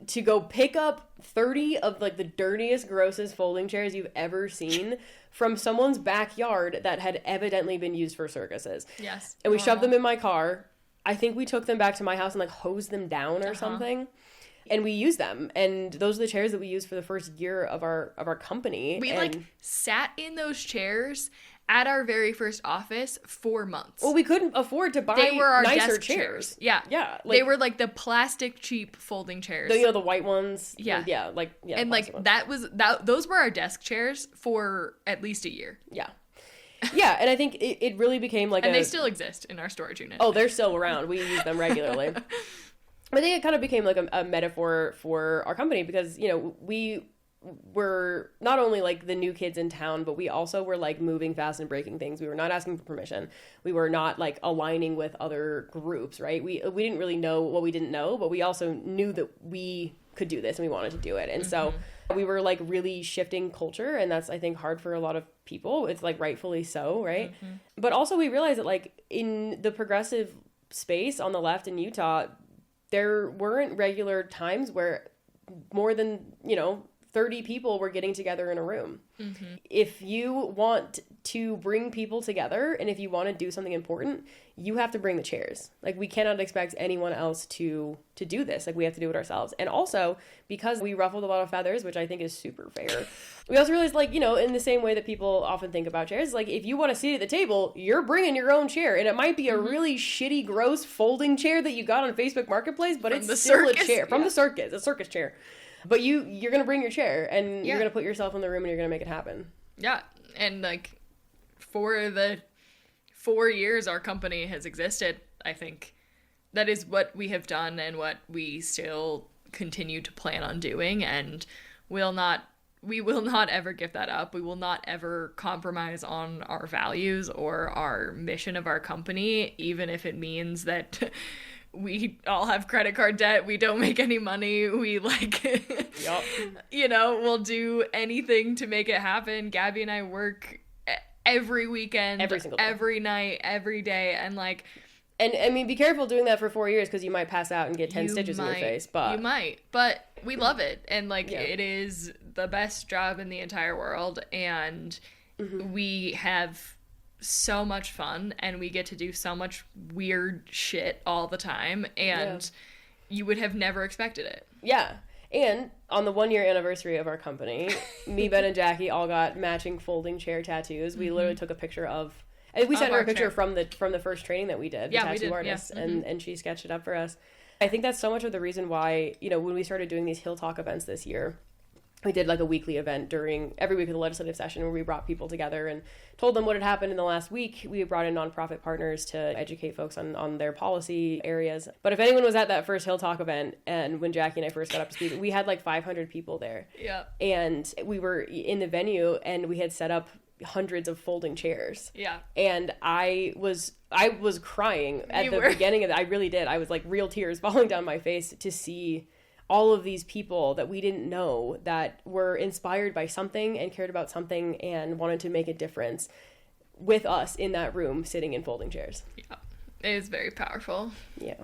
To go pick up 30 of like the dirtiest, grossest folding chairs you've ever seen from someone's backyard that had evidently been used for circuses. Yes. And we shoved them in my car. I think we took them back to my house and like hosed them down or something. And we used them. And those are the chairs that we used for the first year of our company. We like sat in those chairs at our very first office 4 months. Well, we couldn't afford to buy nicer chairs. Yeah. Yeah. Like, they were like the plastic cheap folding chairs. The white ones. Yeah. Yeah. And like those were our desk chairs for at least a year. Yeah. Yeah. And I think it really became like and they still exist in our storage unit. Oh, they're still around. We use them regularly. I think it kind of became like a metaphor for our company because, we were not only like the new kids in town, but we also were like moving fast and breaking things. We were not asking for permission. We were not like aligning with other groups, right? We didn't really know what we didn't know, but we also knew that we could do this and we wanted to do it. And so we were like really shifting culture, and that's, I think, hard for a lot of people. It's like rightfully so, right? Mm-hmm. But also we realized that like in the progressive space on the left in Utah, there weren't regular times where more than, 30 people were getting together in a room. Mm-hmm. If you want to bring people together and if you want to do something important, you have to bring the chairs. Like, we cannot expect anyone else to do this. Like, we have to do it ourselves. And also, because we ruffled a lot of feathers, which I think is super fair, we also realized, like, in the same way that people often think about chairs, like, if you want to sit at the table, you're bringing your own chair. And it might be a really shitty, gross folding chair that you got on Facebook Marketplace, but it's still a chair. From the circus, a circus chair. But you're going to bring your chair, and you're going to put yourself in the room, and you're going to make it happen. Yeah, and, like, for the 4 years our company has existed, I think that is what we have done and what we still continue to plan on doing, and we will not ever give that up. We will not ever compromise on our values or our mission of our company, even if it means that... we all have credit card debt. We don't make any money. We we'll do anything to make it happen. Gabby and I work every weekend, every single day, every night, every day. And and I mean, be careful doing that for 4 years because you might pass out and get 10 stitches in your face. But you might, but we love it. And it is the best job in the entire world. And we have so much fun, and we get to do so much weird shit all the time, and you would have never expected it. Yeah. And on the 1 year anniversary of our company, me, Ben, and Jackie all got matching folding chair tattoos. We literally took a picture of, and we sent her a picture from the first training that we did, the tattoo artist, and she sketched it up for us. I think that's so much of the reason why, when we started doing these Hill Talk events this year, we did like a weekly event during every week of the legislative session where we brought people together and told them what had happened in the last week. We brought in nonprofit partners to educate folks on their policy areas. But if anyone was at that first Hill Talk event, and when Jackie and I first got up to speak, we had like 500 people there. Yeah. And we were in the venue, and we had set up hundreds of folding chairs. Yeah. And I was crying at the beginning of it. I really did. I was like real tears falling down my face to see all of these people that we didn't know that were inspired by something and cared about something and wanted to make a difference with us in that room sitting in folding chairs. Yeah. It is very powerful. Yeah.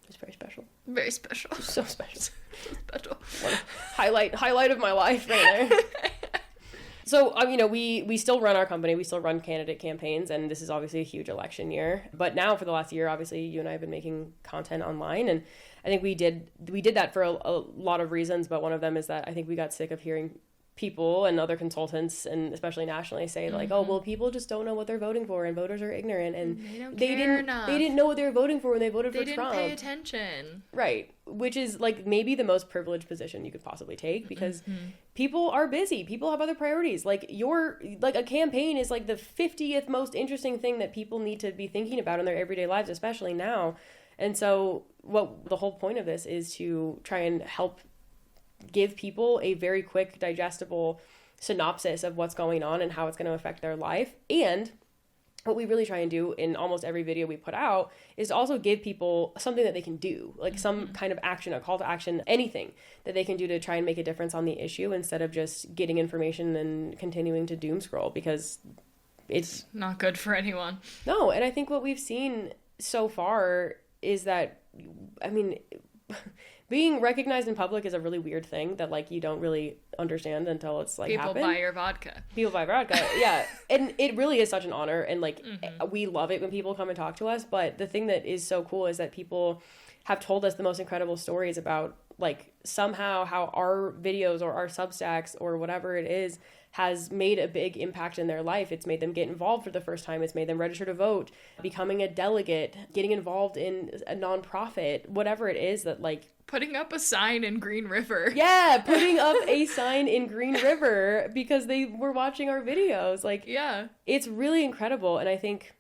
It's very special. Very special. So special. So special. Highlight of my life right there. So, we still run our company. We still run candidate campaigns, and this is obviously a huge election year. But now, for the last year, obviously, you and I have been making content online, and I think we did that for a lot of reasons, but one of them is that I think we got sick of hearing people and other consultants, and especially nationally, say like, oh, well, people just don't know what they're voting for, and voters are ignorant, and they didn't know what they were voting for when they voted for Trump. They didn't pay attention. Right. Which is like maybe the most privileged position you could possibly take, because people are busy. People have other priorities. Like a campaign is like the 50th most interesting thing that people need to be thinking about in their everyday lives, especially now. And so what the whole point of this is to try and help give people a very quick, digestible synopsis of what's going on and how it's going to affect their life. And what we really try and do in almost every video we put out is to also give people something that they can do, like some kind of action, a call to action, anything that they can do to try and make a difference on the issue, instead of just getting information and continuing to doom scroll, because it's not good for anyone. No, and I think what we've seen so far is that, I mean, being recognized in public is a really weird thing that, like, you don't really understand until it's, like, People buy your vodka. People buy vodka, yeah. And it really is such an honor, and, like, we love it when people come and talk to us, but the thing that is so cool is that people have told us the most incredible stories about, like, somehow how our videos or our Substacks or whatever it is has made a big impact in their life. It's made them get involved for the first time. It's made them register to vote, becoming a delegate, getting involved in a nonprofit, whatever it is that, like... Putting up a sign in Green River. Yeah, putting up a sign in Green River because they were watching our videos. Like, yeah, it's really incredible. And I think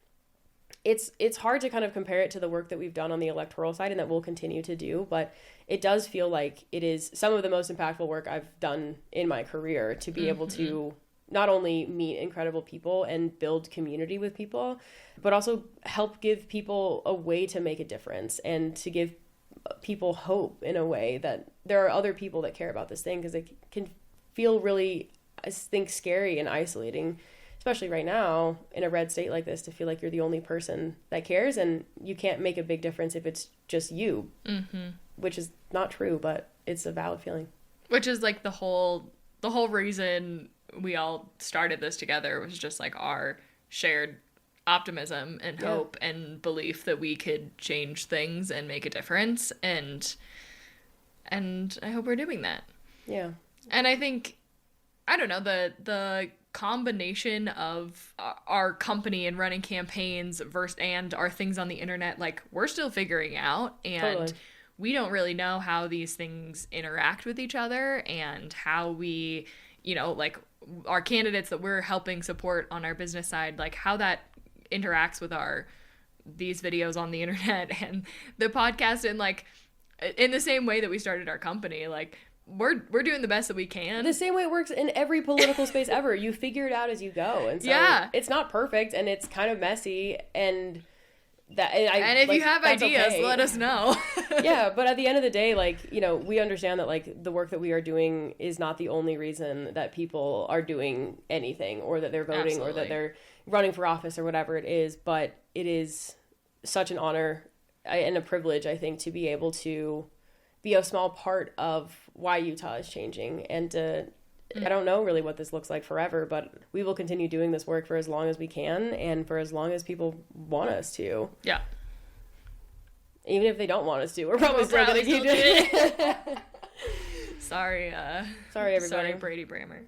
it's hard to kind of compare it to the work that we've done on the electoral side and that we'll continue to do, but it does feel like it is some of the most impactful work I've done in my career, to be able to not only meet incredible people and build community with people, but also help give people a way to make a difference and to give people hope in a way that there are other people that care about this thing, because it can feel really, I think, scary and isolating, especially right now in a red state like this, to feel like you're the only person that cares and you can't make a big difference if it's just you, which is not true, but it's a valid feeling. Which is like the whole reason we all started this together, was just like our shared optimism and hope and belief that we could change things and make a difference, and I hope we're doing that. Yeah. And I think, I don't know, the combination of our company and running campaigns and our things on the internet, like, we're still figuring out, and totally. We don't really know how these things interact with each other, and how we, you know, like, our candidates that we're helping support on our business side, like, how that interacts with these videos on the internet and the podcast, and, like, in the same way that we started our company, like, we're doing the best that we can. The same way it works in every political space ever. You figure it out as you go. And so it's not perfect, and it's kind of messy, and if you have ideas, let us know. Yeah, but at the end of the day, like, you know, we understand that, like, the work that we are doing is not the only reason that people are doing anything, or that they're voting, or that they're running for office, or whatever it is, but it is such an honor and a privilege, I think, to be able to be a small part of why Utah is changing. And I don't know really what this looks like forever, but we will continue doing this work for as long as we can, and for as long as people want us to. Yeah. Even if they don't want us to, we're probably still going to keep doing it. Sorry, everybody. Sorry, Brady Brammer.